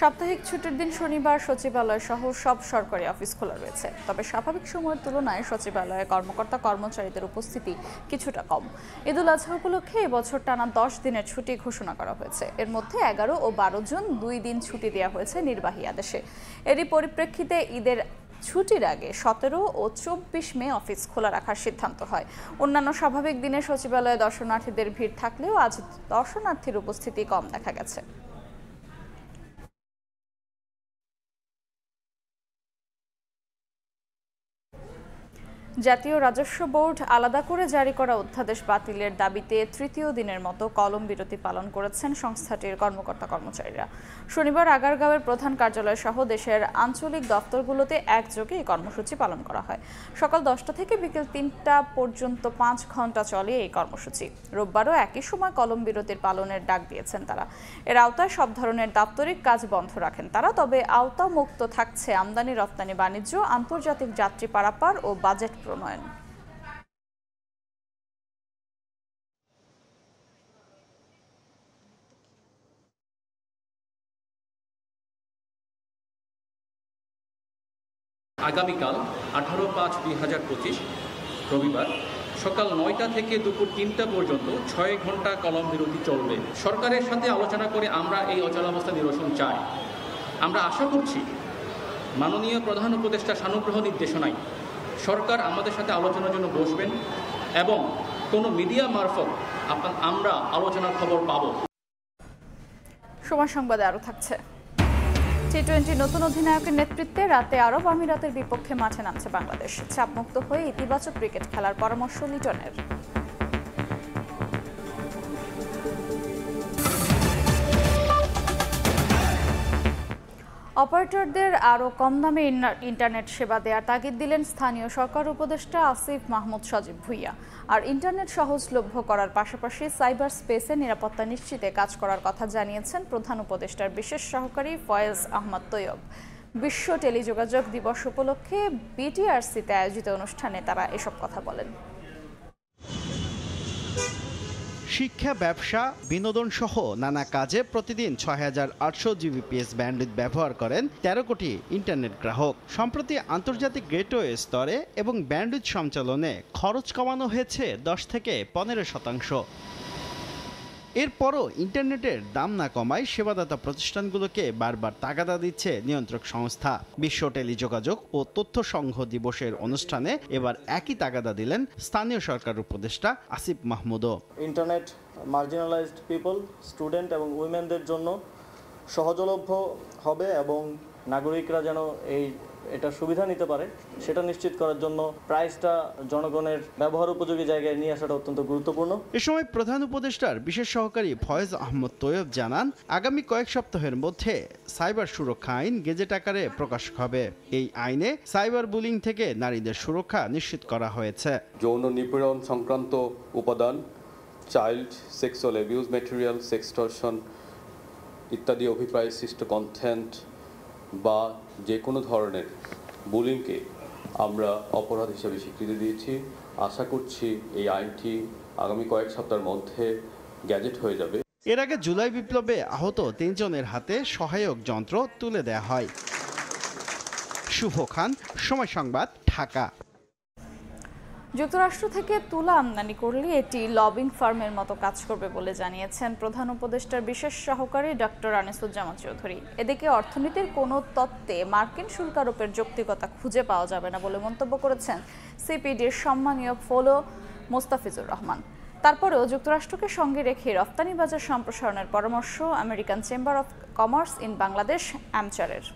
সাপ্তাহিক ছুটির দিন শনিবার সচিবালয় সহ সব সরকারি অফিস খোলা রয়েছে, তবে স্বাভাবিক সময়ের তুলনায় সচিবালয়ে কর্মকর্তা কর্মচারীদের উপস্থিতি কিছুটা কম। ঈদুল আজহা উপলক্ষে এবছর টানা 10 দিনের ছুটি ঘোষণা করা হয়েছে। এর মধ্যে 11 ও 12 জুন 2 দিন ছুটি দেওয়া হয়েছে নির্বাহী আদেশে। এরই পরিপ্রেক্ষিতে ঈদের ছুটির আগে 17 ও 24 মে অফিস খোলা রাখার সিদ্ধান্ত হয়। অন্যান্য স্বাভাবিক দিনে সচিবালয়ে দর্শনার্থীদের ভিড় থাকলেও আজ দর্শনার্থীর উপস্থিতি কম দেখা গেছে। জাতীয় রাজস্ব বোর্ড আলাদা করে জারি করা অধ্যাদেশ বাতিলের দাবিতে তৃতীয় দিনের মতো কলম বিরতি পালন করেছেন সংস্থাটির কর্মকর্তা কর্মচারীরা। শনিবার আগারগাঁওয়ের প্রধান কার্যালয় সহ দেশের আঞ্চলিক দপ্তরগুলোতে একযোগে এই কর্মসূচি পালন করা হয়। সকাল 10টা থেকে বিকেল 3টা পর্যন্ত 5 ঘন্টা চলে এই কর্মসূচি। রোববারও একই সময় কলম বিরতির পালনের ডাক দিয়েছেন তারা। এর আওতায় সব ধরনের দাপ্তরিক কাজ বন্ধ রাখেন তারা, তবে আওতা মুক্ত থাকছে আমদানি রপ্তানি বাণিজ্য, আন্তর্জাতিক যাত্রী পারাপার ও বাজেট প্রণয়ন। আগামীকাল 18/5/2025 রবিবার সকাল 9টা থেকে দুপুর 3টা পর্যন্ত 6 ঘন্টা কলম বিরতি চলবে। সরকারের সাথে আলোচনা করে আমরা এই অচলাবস্থা নিরসন চাই। আমরা আশা করছি মাননীয় প্রধান উপদেষ্টা সানুগ্রহ নির্দেশনায় সরকার আমাদের সাথে আলোচনার জন্য বসবেন এবং কোনো মিডিয়া মারফত আমরা আলোচনার খবর পাব। সময় সংবাদে আরও থাকছে। টি-20 নতুন অধিনায়কের নেতৃত্বে রাতে আরব আমিরাতের বিপক্ষে মাঠে নামছে বাংলাদেশ। চাপমুক্ত হয়ে ইতিবাচক ক্রিকেট খেলার পরামর্শ লিটনের। অপারেটরদের আরও কম দামে ইন্টারনেট সেবা দেওয়ার তাগিদ দিলেন স্থানীয় সরকার উপদেষ্টা আসিফ মাহমুদ সজীব ভুইয়া। আর ইন্টারনেট সহজলভ্য করার পাশাপাশি সাইবার স্পেসে নিরাপত্তা নিশ্চিতে কাজ করার কথা জানিয়েছেন প্রধান উপদেষ্টার বিশেষ সহকারী ফয়েজ আহমদ তৈয়ব। বিশ্ব টেলিযোগাযোগ দিবস উপলক্ষে বিটিআরসিতে আয়োজিত অনুষ্ঠানে তারা এসব কথা বলেন। শিক্ষা, ব্যবসা, বিনোদন সহ নানা কাজে প্রতিদিন ৬,৮০০ জিবিপিএস ব্যান্ডউইথ ব্যবহার করেন ১৩ কোটি ইন্টারনেট গ্রাহক। সম্প্রতি আন্তর্জাতিক গেটওয়ে স্তরে এবং ব্যান্ডউইথ সঞ্চালনে খরচ কমানো হয়েছে 10 থেকে 15%। এরপরও ইন্টারনেটের দাম না কমায় সেবাদাতা প্রতিষ্ঠানগুলোকে বারবার তাগাদা দিচ্ছে নিয়ন্ত্রক সংস্থা। বিশ্ব টেলিযোগাযোগ ও তথ্য সংঘ দিবসের অনুষ্ঠানে এবার একই তাগাদা দিলেন স্থানীয় সরকার উপদেষ্টা আসিফ মাহমুদও। ইন্টারনেট মার্জিনালাইজড পিপল, স্টুডেন্ট এবং উইমেনদের জন্য সহজলভ্য হবে এবং নাগরিকরা যেন এটা সুবিধা নিতে পারে সেটা নিশ্চিত করার জন্য প্রাইসটা জনগণের ব্যবহার উপযোগী জায়গায় নিয়ে আসাটা অত্যন্ত গুরুত্বপূর্ণ। এ সময় প্রধান উপদেষ্টার বিশেষ সহকারী ফয়েজ আহমদ তৈয়ব জানান, আগামী কয়েক সপ্তাহের মধ্যে সাইবার সুরক্ষা আইন গেজেট আকারে প্রকাশ হবে। এই আইনে সাইবার বুলিং থেকে নারীদের সুরক্ষা নিশ্চিত করা হয়েছে। যৌন নিপীড়ন সংক্রান্ত উপাদান, চাইল্ড সেক্সুয়াল অ্যাবিউজ ম্যাটেরিয়াল, সেক্সটর্শন ইত্যাদি অভিপ্রায় সৃষ্ট কন্টেন্ট বা যে কোনো ধরনের বুলিংকে আমরা অপরাধ হিসেবে স্বীকৃতি দিয়েছি। আশা করছি এই আইনটি আগামী কয়েক সপ্তাহের মধ্যে গ্যাজেট হয়ে যাবে। এর আগে জুলাই বিপ্লবে আহত 3 জনের হাতে সহায়ক যন্ত্র তুলে দেয়া হয়। শুভ খান, সময় সংবাদ, ঢাকা। যুক্তরাষ্ট্র থেকে তুলা আমদানি করলে এটি লবিং ফার্মের মতো কাজ করবে বলে জানিয়েছেন প্রধান উপদেষ্টার বিশেষ সহকারী ডক্টর আনিসুজ্জামান চৌধুরী। এদিকে অর্থনীতির কোনো তত্ত্বে মার্কিন শুল্ক আরোপের যৌক্তিকতা খুঁজে পাওয়া যাবে না বলে মন্তব্য করেছেন সিপিডির সম্মানীয় ফেলো মোস্তাফিজুর রহমান। তারপরেও যুক্তরাষ্ট্রকে সঙ্গে রেখে রফতানি বাজার সম্প্রসারণের পরামর্শ American chamber of commerce in Bangladesh অ্যামচারের।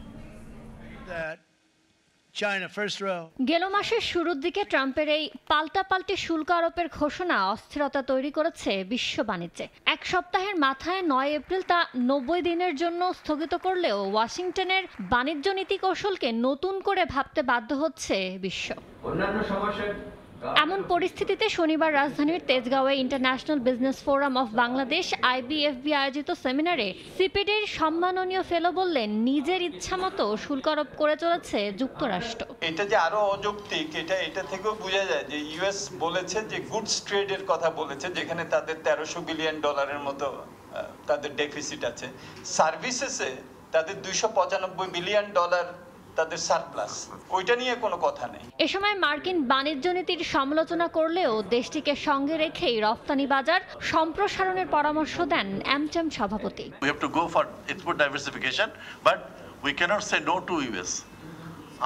গেল মাসের শুরুর দিকে ট্রাম্পের এই পাল্টাপাল্টি শুল্ক আরোপের ঘোষণা অস্থিরতা তৈরি করেছে বিশ্ব বাণিজ্যে। এক সপ্তাহের মাথায় 9 এপ্রিল তা 90 দিনের জন্য স্থগিত করলেও ওয়াশিংটনের বাণিজ্য নীতি কৌশলকে নতুন করে ভাবতে বাধ্য হচ্ছে বিশ্ব। এমন পরিস্থিতিতে শনিবার রাজধানীর তেজগাঁওয়ে international business forum of Bangladesh IBFB আয়োজিত সেমিনারে সিপিডির সম্মাননীয় ফেলো বললেন, নিজের ইচ্ছামতো শুল্ক আরোপ করে চলেছে যুক্তরাষ্ট্র। এটা যে আরো অযৌক্তিক, এটা থেকেও বোঝা যায় যে ইউএস বলেছে যে গুডস ট্রেডের কথা বলেছে, যেখানে তাদের $1300 বিলিয়ন মতো তাদের ডেফিসিট আছে। সার্ভিসেসে তাদের $295 বিলিয়ন তাদের সারপ্লাস, ওইটা নিয়ে কোনো কথা নেই। এ সময় মার্কিন বাণিজ্য নীতির সমালোচনা করলেও দেশটিকে সঙ্গে রেখেই রফতানি বাজার সম্প্রসারণের পরামর্শ দেন অ্যামচাম সভাপতি। We have to go for export diversification, but we cannot say no to US.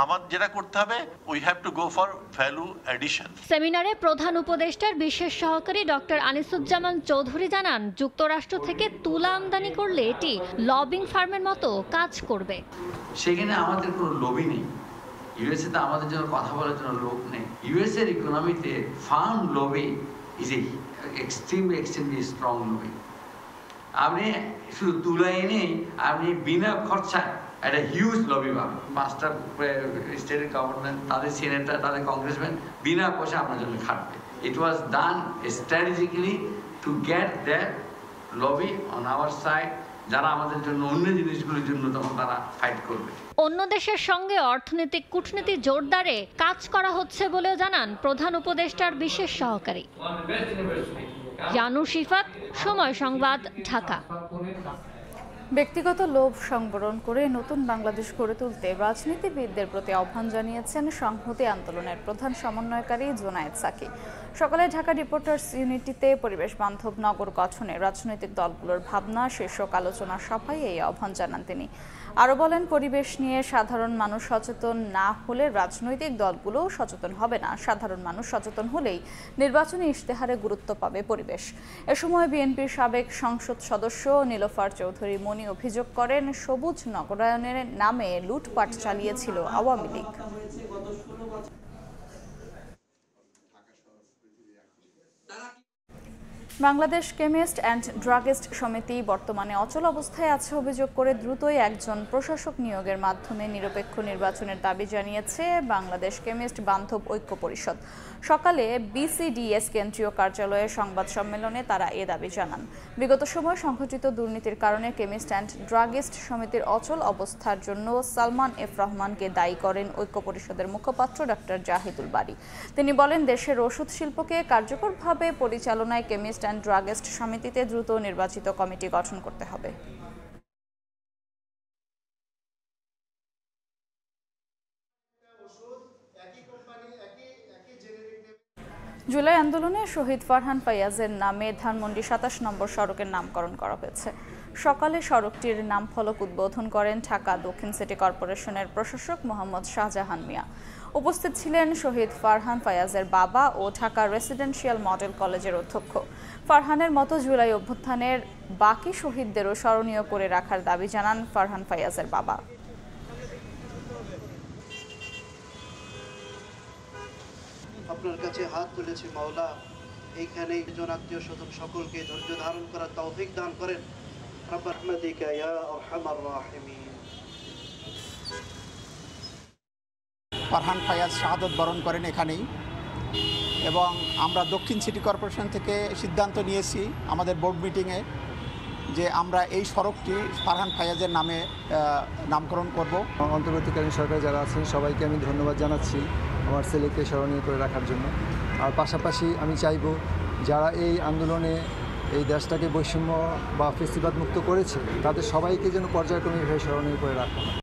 আমাদের যেটা করতে হবে, we have to go for value addition. সেমিনারে প্রধান উপদেষ্টার বিশেষ সহকারী ডক্টর আনিসুজ্জামান চৌধুরী জানান, যুক্তরাষ্ট্র থেকে তুলা আমদানি করলে এটি লবিং ফার্মের মতো কাজ করবে। সেখানে আমাদের কোনো লবি নেই। ইউএসএ তে আমাদের জন্য কথা বলার জন্য লোক নেই। ইউএস এর ইকোনমিতে farm lobby is a extremely strong lobby. আপনি শুধু তুলা এনে আপনি বিনা খরচায় একটা হিউজ লবি পাবেন। 5টা স্টেটের গভর্নমেন্ট, তাদের সিনেটর, তাদের কংগ্রেসম্যান বিনা পয়সা আপনার জন্য খাটবে। It was done strategically to get that lobby on our side, যারা আমাদের জন্য অন্য জিনিসগুলোর জন্য তখন তারা ফাইট করবে। অন্য দেশের সঙ্গে অর্থনৈতিক কূটনীতি জোরদারে কাজ করা হচ্ছে বলেও জানান প্রধান উপদেষ্টার বিশেষ সহকারী। জানু শিফাত, সময় সংবাদ, ঢাকা। ব্যক্তিগত লোভ সংবরণ করে নতুন বাংলাদেশ গড়ে তুলতে রাজনীতিবিদদের প্রতি আহ্বান জানিয়েছেন সংহতি আন্দোলনের প্রধান সমন্বয়কারী জোনায়েদ সাকি। সকালে ঢাকা রিপোর্টার্স ইউনিটিতে পরিবেশ বান্ধব নগর গঠনে রাজনৈতিক দলগুলোর ভাবনা শীর্ষক আলোচনা সভায় এই আহ্বান জানান তিনি। আরও বলেন, পরিবেশ নিয়ে সাধারণ মানুষ সচেতন না হলে রাজনৈতিক দলগুলোও সচেতন হবে না। সাধারণ মানুষ সচেতন হলেই নির্বাচনী ইশতেহারে গুরুত্ব পাবে পরিবেশ। এ সময় বিএনপির সাবেক সংসদ সদস্য নীলোফার চৌধুরী মনি অভিযোগ করেন, সবুজ নগরায়নের নামে লুটপাট চালিয়েছিল Awami League. Bangladesh chemist and druggist সমিতি বর্তমানে অচল অবস্থায় আছে অভিযোগ করে দ্রুতই একজন প্রশাসক নিয়োগের মাধ্যমে নিরপেক্ষ নির্বাচনের দাবি জানিয়েছে বাংলাদেশ কেমিস্ট বান্ধব ঐক্য পরিষদ। সকালে BCDS কেন্দ্রীয় কার্যালয়ে সংবাদ সম্মেলনে তারা এ দাবি জানান। বিগত সময়ে সংঘটিত দুর্নীতির কারণে কেমিস্ট অ্যান্ড ড্রাগিস্ট সমিতির অচল অবস্থার জন্য সালমান এফ রহমানকে দায়ী করেন ঐক্য পরিষদের মুখপাত্র ডক্টর জাহিদুল বারী। তিনি বলেন, দেশের ওষুধ শিল্পকে কার্যকরভাবে পরিচালনায় কেমিস্ট অ্যান্ড ড্রাগিস্ট সমিতিতে দ্রুত নির্বাচিত কমিটি গঠন করতে হবে। জুলাই আন্দোলনে শহীদ ফারহান ফায়াজের নামে ধানমন্ডি 27 নম্বর সড়কের নামকরণ করা হয়েছে। সকালে সড়কটির নাম ফলক উদ্বোধন করেন ঢাকা দক্ষিণ সিটি কর্পোরেশনের প্রশাসক মোহাম্মদ শাহজাহান মিয়া। উপস্থিত ছিলেন শহীদ ফারহান ফায়াজের বাবা ও ঢাকা রেসিডেন্সিয়াল মডেল কলেজের অধ্যক্ষ। ফারহানের মতো জুলাই অভ্যুত্থানের বাকি শহীদদেরও স্মরণীয় করে রাখার দাবি জানান ফারহান ফায়াজের বাবা। আপনার কাছে হাত তুলেছি মাওলা, এইখানে জনাত্মীয় স্বজন সকলকে ধৈর্য ধারণ করার তৌফিক দান করেন। রাহমাতিকা ইয়া আরহামার রাহিমিন। ফারহান ফায়াজ শাহাদত বরণ করেন এখানেই, এবং আমরা দক্ষিণ সিটি কর্পোরেশন থেকে সিদ্ধান্ত নিয়েছি আমাদের বোর্ড মিটিংয়ে যে আমরা এই সড়কটি ফারহান ফায়াজের নামে নামকরণ করব। অন্তর্বর্তীকালীন সরকার যারা আছেন সবাইকে আমি ধন্যবাদ জানাচ্ছি আমার ছেলেকে স্মরণীয় করে রাখার জন্য। আর পাশাপাশি আমি চাইব যারা এই আন্দোলনে এই দেশটাকে বৈষম্য বা ফেসিবাদ মুক্ত করেছে তাদের সবাইকে যেন পর্যায়ক্রমিকভাবে স্মরণীয় করে রাখা হয়।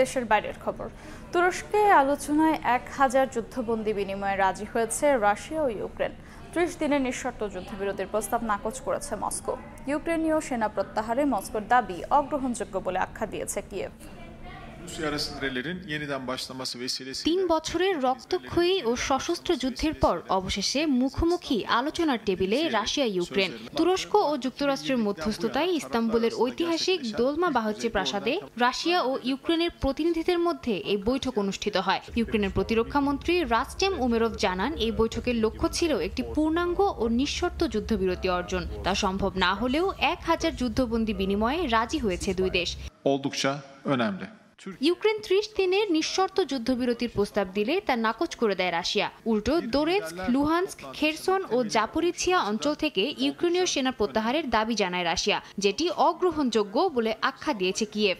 দেশের বাইরের খবর। তুরস্কে আলোচনায় 1000 যুদ্ধবন্দী বিনিময়ে রাজি হয়েছে রাশিয়া ও ইউক্রেন। 30 দিনের নিঃশর্ত যুদ্ধবিরতির প্রস্তাব নাকচ করেছে মস্কো। ইউক্রেনীয় সেনা প্রত্যাহারে মস্কোর দাবি অগ্রহণযোগ্য বলে আখ্যা দিয়েছে কিয়েভ। 3 বছরের রক্তক্ষয়ী ও সশস্ত্র যুদ্ধের পর অবশেষে মুখোমুখি আলোচনার টেবিলে রাশিয়া ইউক্রেন। তুরস্ক ও যুক্তরাষ্ট্রের মধ্যস্থতায় ইস্তাম্বুলের ঐতিহাসিক দোলমা বাহচি প্রাসাদে রাশিয়া ও ইউক্রেনের প্রতিনিধিদের মধ্যে এই বৈঠক অনুষ্ঠিত হয়। ইউক্রেনের প্রতিরক্ষা মন্ত্রী রাস্টেম উমেরভ জানান, এই বৈঠকের লক্ষ্য ছিল একটি পূর্ণাঙ্গ ও নিঃশর্ত যুদ্ধবিরতি অর্জন। তা সম্ভব না হলেও 1000 যুদ্ধবন্দী বিনিময়ে রাজি হয়েছে দুই দেশ। ইউক্রেন 30 দিনের নিঃশর্ত যুদ্ধবিরতির প্রস্তাব দিলে তা নাকচ করে দেয় রাশিয়া। উল্টো দোনেৎস্ক, লুহানস্ক, খেরসন ও জাপোরিঝিয়া অঞ্চল থেকে ইউক্রেনীয় সেনা প্রত্যাহারের দাবি জানায় রাশিয়া, যেটি অগ্রহণযোগ্য বলে আখ্যা দিয়েছে কিয়েভ।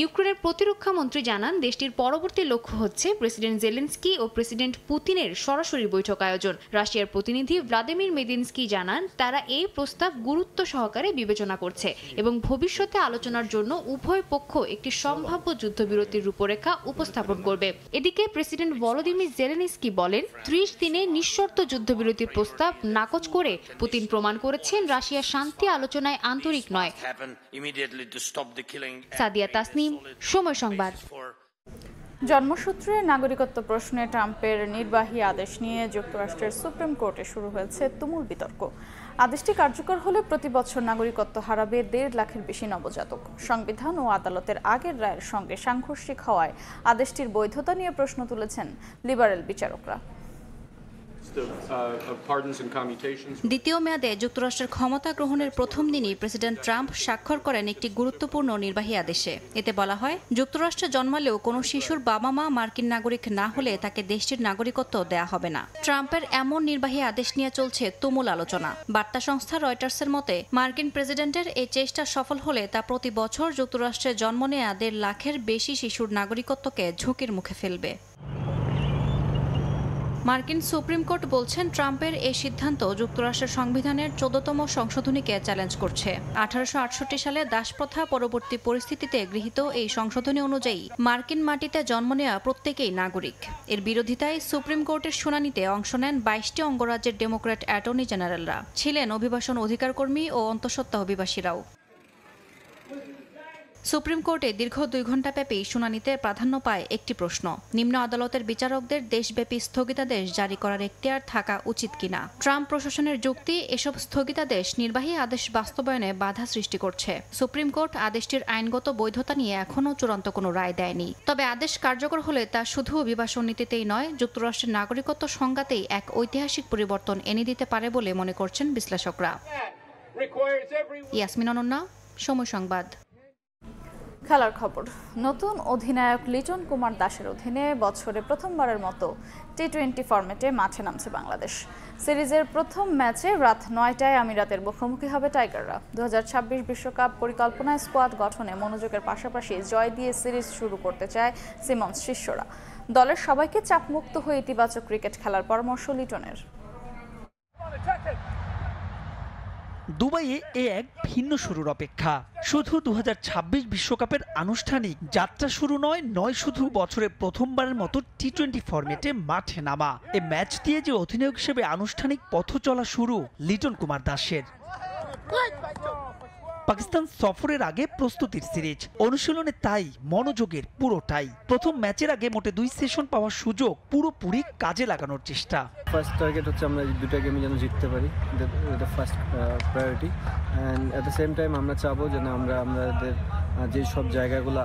ইউক্রেনের প্রতিরক্ষা মন্ত্রী জানান, দেশটির পরবর্তী লক্ষ্য হচ্ছে প্রেসিডেন্ট জেলেনস্কি ও প্রেসিডেন্ট পুতিনের সরাসরি বৈঠক আয়োজন। রাশিয়ার প্রতিনিধি ভ্লাদিমির মেদিনস্কি জানান, তারা এই প্রস্তাব গুরুত্ব সহকারে বিবেচনা করছে এবং ভবিষ্যতে আলোচনার জন্য উভয় পক্ষ একটি সম্ভাব্য যুদ্ধবিরতির রূপরেখা উপস্থাপন করবে। এদিকে প্রেসিডেন্ট ভলোদিমির জেলেনস্কি বলেন, 30 দিনে নিঃশর্ত যুদ্ধবিরতির প্রস্তাব নাকচ করে পুতিন প্রমাণ করেছেন রাশিয়া শান্তি আলোচনায় আন্তরিক নয়। সাদিয়া তাসনিম, সময় সংবাদ। জন্মসূত্রে নাগরিকত্ব প্রশ্নে ট্রাম্পের নির্বাহী আদেশ নিয়ে যুক্তরাষ্ট্রের সুপ্রিম কোর্টে শুরু হয়েছে তুমুল বিতর্ক। আদেশটি কার্যকর হলে প্রতি বছর নাগরিকত্ব হারাবে 1.5 লাখের বেশি নবজাতক। সংবিধান ও আদালতের আগের রায়ের সঙ্গে সাংঘর্ষিক হওয়ায় আদেশটির বৈধতা নিয়ে প্রশ্ন তুলেছেন লিবারেল বিচারকরা। দ্বিতীয় মেয়াদে যুক্তরাষ্ট্রের ক্ষমতা গ্রহণের প্রথম দিনই প্রেসিডেন্ট ট্রাম্প স্বাক্ষর করেন একটি গুরুত্বপূর্ণ নির্বাহী আদেশে। এতে বলা হয়, যুক্তরাষ্ট্রে জন্মালেও কোনো শিশুর বাবা মা মার্কিন নাগরিক না হলে তাকে দেশটির নাগরিকত্ব দেয়া হবে না। ট্রাম্পের এমন নির্বাহী আদেশ নিয়ে চলছে তুমুল আলোচনা। বার্তা সংস্থা রয়টার্সের মতে, মার্কিন প্রেসিডেন্টের এই চেষ্টা সফল হলে তা প্রতি বছর যুক্তরাষ্ট্রে জন্ম নেয়া 1.5 লাখের বেশি শিশুর নাগরিকত্বকে ঝুঁকির মুখে ফেলবে। মার্কিন সুপ্রিম কোর্ট বলছেন, ট্রাম্পের এই সিদ্ধান্ত যুক্তরাষ্ট্রের সংবিধানের 14তম সংশোধনীকে চ্যালেঞ্জ করছে। 1868 সালে দাসপ্রথা পরবর্তী পরিস্থিতিতে গৃহীত এই সংশোধনী অনুযায়ী মার্কিন মাটিতে জন্ম নেওয়া প্রত্যেকেই নাগরিক। এর বিরোধিতায় সুপ্রিম কোর্টের শুনানিতে অংশ নেন 22টি অঙ্গরাজ্যের ডেমোক্র্যাট অ্যাটর্নি জেনারেলরা, ছিলেন অভিবাসন অধিকারকর্মী ও অন্তঃসত্ত্বা অভিবাসীরাও। সুপ্রিম কোর্টে দীর্ঘ 2 ঘণ্টাব্যাপী শুনানিতে প্রাধান্য পায় একটি প্রশ্ন, নিম্ন আদালতের বিচারকদের দেশব্যাপী স্থগিতাদেশ জারি করার এখতিয়ার থাকা উচিত কিনা। ট্রাম্প প্রশাসনের যুক্তি, এসব স্থগিতাদেশ নির্বাহী আদেশ বাস্তবায়নে বাধা সৃষ্টি করছে। সুপ্রিম কোর্ট আদেশটির আইনগত বৈধতা নিয়ে এখনও চূড়ান্ত কোনো রায় দেয়নি। তবে আদেশ কার্যকর হলে তা শুধু অভিবাসন নীতিতেই নয়, যুক্তরাষ্ট্রের নাগরিকত্ব সংজ্ঞাতেই এক ঐতিহাসিক পরিবর্তন এনে দিতে পারে বলে মনে করছেন বিশ্লেষকরা। ইয়াসমিন অনন্যা, সময় সংবাদ। খেলার খবর। নতুন অধিনায়ক লিটন কুমার দাসের অধীনে বছরে প্রথমবারের মতো টি-20 ফরম্যাটে মাঠে নামছে বাংলাদেশ। সিরিজের প্রথম ম্যাচে রাত 9টায় আমিরাতের মুখোমুখি হবে টাইগাররা। 2026 বিশ্বকাপ পরিকল্পনায় স্কোয়াড গঠনে মনোযোগের পাশাপাশি জয় দিয়ে সিরিজ শুরু করতে চায় সিমন্স শিষ্যরা। দলের সবাইকে চাপমুক্ত হয়ে ইতিবাচক ক্রিকেট খেলার পরামর্শ লিটনের। দুবাইয়ে এক ভিন্ন শুরুর অপেক্ষা। শুধু 2026 বিশ্বকাপের আনুষ্ঠানিক যাত্রা শুরু নয় শুধু বছরে প্রথমবারের মতো টি-20 ফরম্যাটে মাঠে নামা। এ ম্যাচ দিয়ে যে অধিনায়ক হিসেবে আনুষ্ঠানিক পথ চলা শুরু লিটন কুমার দাসের। পাকিস্তান সফরের আগে প্রস্তুতির সিরিজ, অনুশীলনে তাই মনোযোগের পুরোটাই। প্রথম ম্যাচের আগে মোটে 2 সেশন পাওয়ার সুযোগ পুরোপুরি কাজে লাগানোর চেষ্টা। ফার্স্ট টার্গেট হচ্ছে আমরা 2টা গেমে যেন জিততে পারি, এটা first priority. And at the same time আমরা চাবো যেন আমরা আমাদের যে সব জায়গাগুলো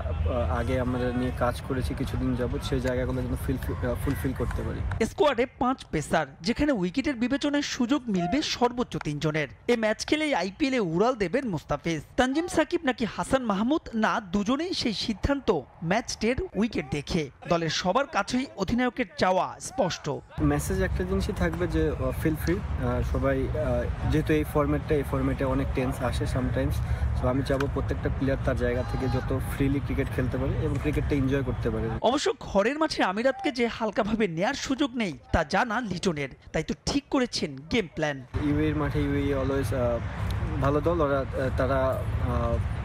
আগে আমরা নিয়ে কাজ করেছি কিছুদিন যাবত, সেই জায়গাগুলো যেন ফুলফিল করতে পারি। স্কোয়াডে 5 পেসার, যেখানে উইকেটের বিবেচনায় সুযোগ মিলবে সর্বোচ্চ 3 জনের। এ ম্যাচ খেলেই আইপিএলে উড়াল দেবেন মুস্তাফিজ, তানজিম সাকিব নাকি হাসান মাহমুদ, না দুজনেই সেই সিদ্ধান্ত ম্যাচ ডের উইকেট দেখে। দলের সবার কাছেই অধিনায়কের চাওয়া স্পষ্ট। মেসেজ একটা জিনিসই থাকবে যে ফিল ফ্রি, সবাই যেহেতু এই ফরম্যাটে অনেক টেন্স আসে সামটাইমস, তো আমি চাবো প্রত্যেকটা প্লেয়ার তার জায়গা থেকে যত ফ্রিলি ক্রিকেট খেলতে পারে এবং ক্রিকেটটা এনজয় করতে পারে। অবশ্য ঘরের মাঠে আমিরাতকে যে হালকাভাবে নেয়ার সুযোগ নেই তা জানা লিটনের, তাই তো ঠিক করেছেন গেম প্ল্যান। ইউএর মাঠে অলওয়েজ ভালো দল, তারা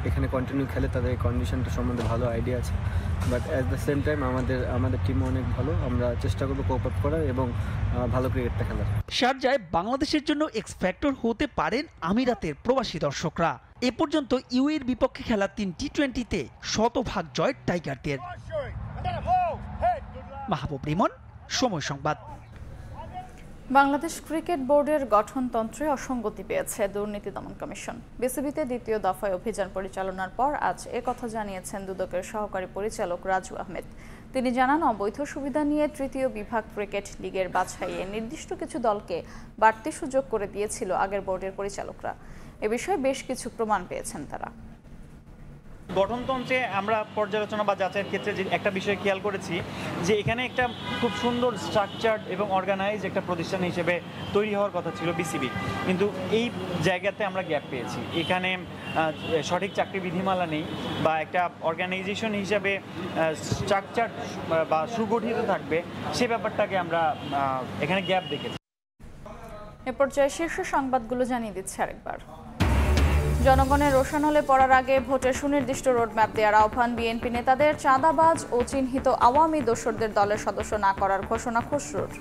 এখানে কন্টিনিউ খেলে, তাদের কন্ডিশনটা সম্বন্ধে ভালো আইডিয়া আছে। But at the same time আমাদের টিম অনেক ভালো, আমরা চেষ্টা করবো কোপ আপ করার এবং ভালো ক্রিকেটটা খেলার। শারজায় বাংলাদেশের জন্য এক্স ফ্যাক্টর হতে পারেন আমিরাতের প্রবাসী দর্শকরা। এ পর্যন্ত ইউএর বিপক্ষে খেলা 3 টি-20তে শতভাগ জয় টাইগারদের। মাহবুব রিমন, সময় সংবাদ। বাংলাদেশ ক্রিকেট বোর্ডের গঠনতন্ত্রে অসঙ্গতি পেয়েছে দুর্নীতি দমন কমিশন। বিসিবিতে দ্বিতীয় দফায় অভিযান পরিচালনার পর আজ একথা জানিয়েছেন দুদকের সহকারী পরিচালক রাজু আহমেদ। তিনি জানান, অবৈধ সুবিধা নিয়ে তৃতীয় বিভাগ ক্রিকেট লিগের বাছাইয়ে নির্দিষ্ট কিছু দলকে বাড়তি সুযোগ করে দিয়েছিল আগের বোর্ডের পরিচালকরা। এ বিষয়ে বেশ কিছু প্রমাণ পেয়েছেন তারা। গঠনতন্ত্রে আমরা পর্যালোচনা বা যাচাইয়ের ক্ষেত্রে যে একটা বিষয় খেয়াল করেছি যে এখানে একটা খুব সুন্দর স্ট্রাকচার্ড এবং অর্গানাইজ একটা প্রতিষ্ঠান হিসেবে তৈরি হওয়ার কথা ছিল বিসিবি, কিন্তু এই জায়গাতে আমরা গ্যাপ পেয়েছি। এখানে সঠিক চাকরি বিধিমালা নেই বা একটা অর্গানাইজেশন হিসাবে স্ট্রাকচার বা সুগঠিত থাকবে সে ব্যাপারটাকে আমরা এখানে গ্যাপ দেখেছি। এ পর্যায়ে শীর্ষ সংবাদগুলো জানিয়ে দিচ্ছে আরেকবার। জনগণের রোশন হলে পড়ার আগে ভোটের সুনির্দিষ্ট রোডম্যাপ দেওয়ার আহ্বান বিএনপি নেতাদের। চাঁদাবাজ ও চিহ্নিত আওয়ামী দোসরদের দলের সদস্য না করার ঘোষণা খসরুর।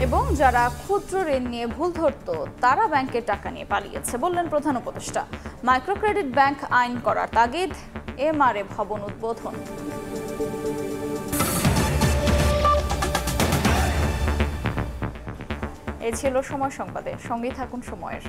এবং যারা ক্ষুদ্র ঋণ নিয়ে ভুল ধরত তারা ব্যাংকের টাকা নিয়ে পালিয়েছে বললেন প্রধান উপদেষ্টা। মাইক্রো ক্রেডিট ব্যাংক আইন করার তাগিদ। এমআরএ ভবন উদ্বোধন। এই ছিল সময় সংবাদে, সঙ্গেই থাকুন সময়ের।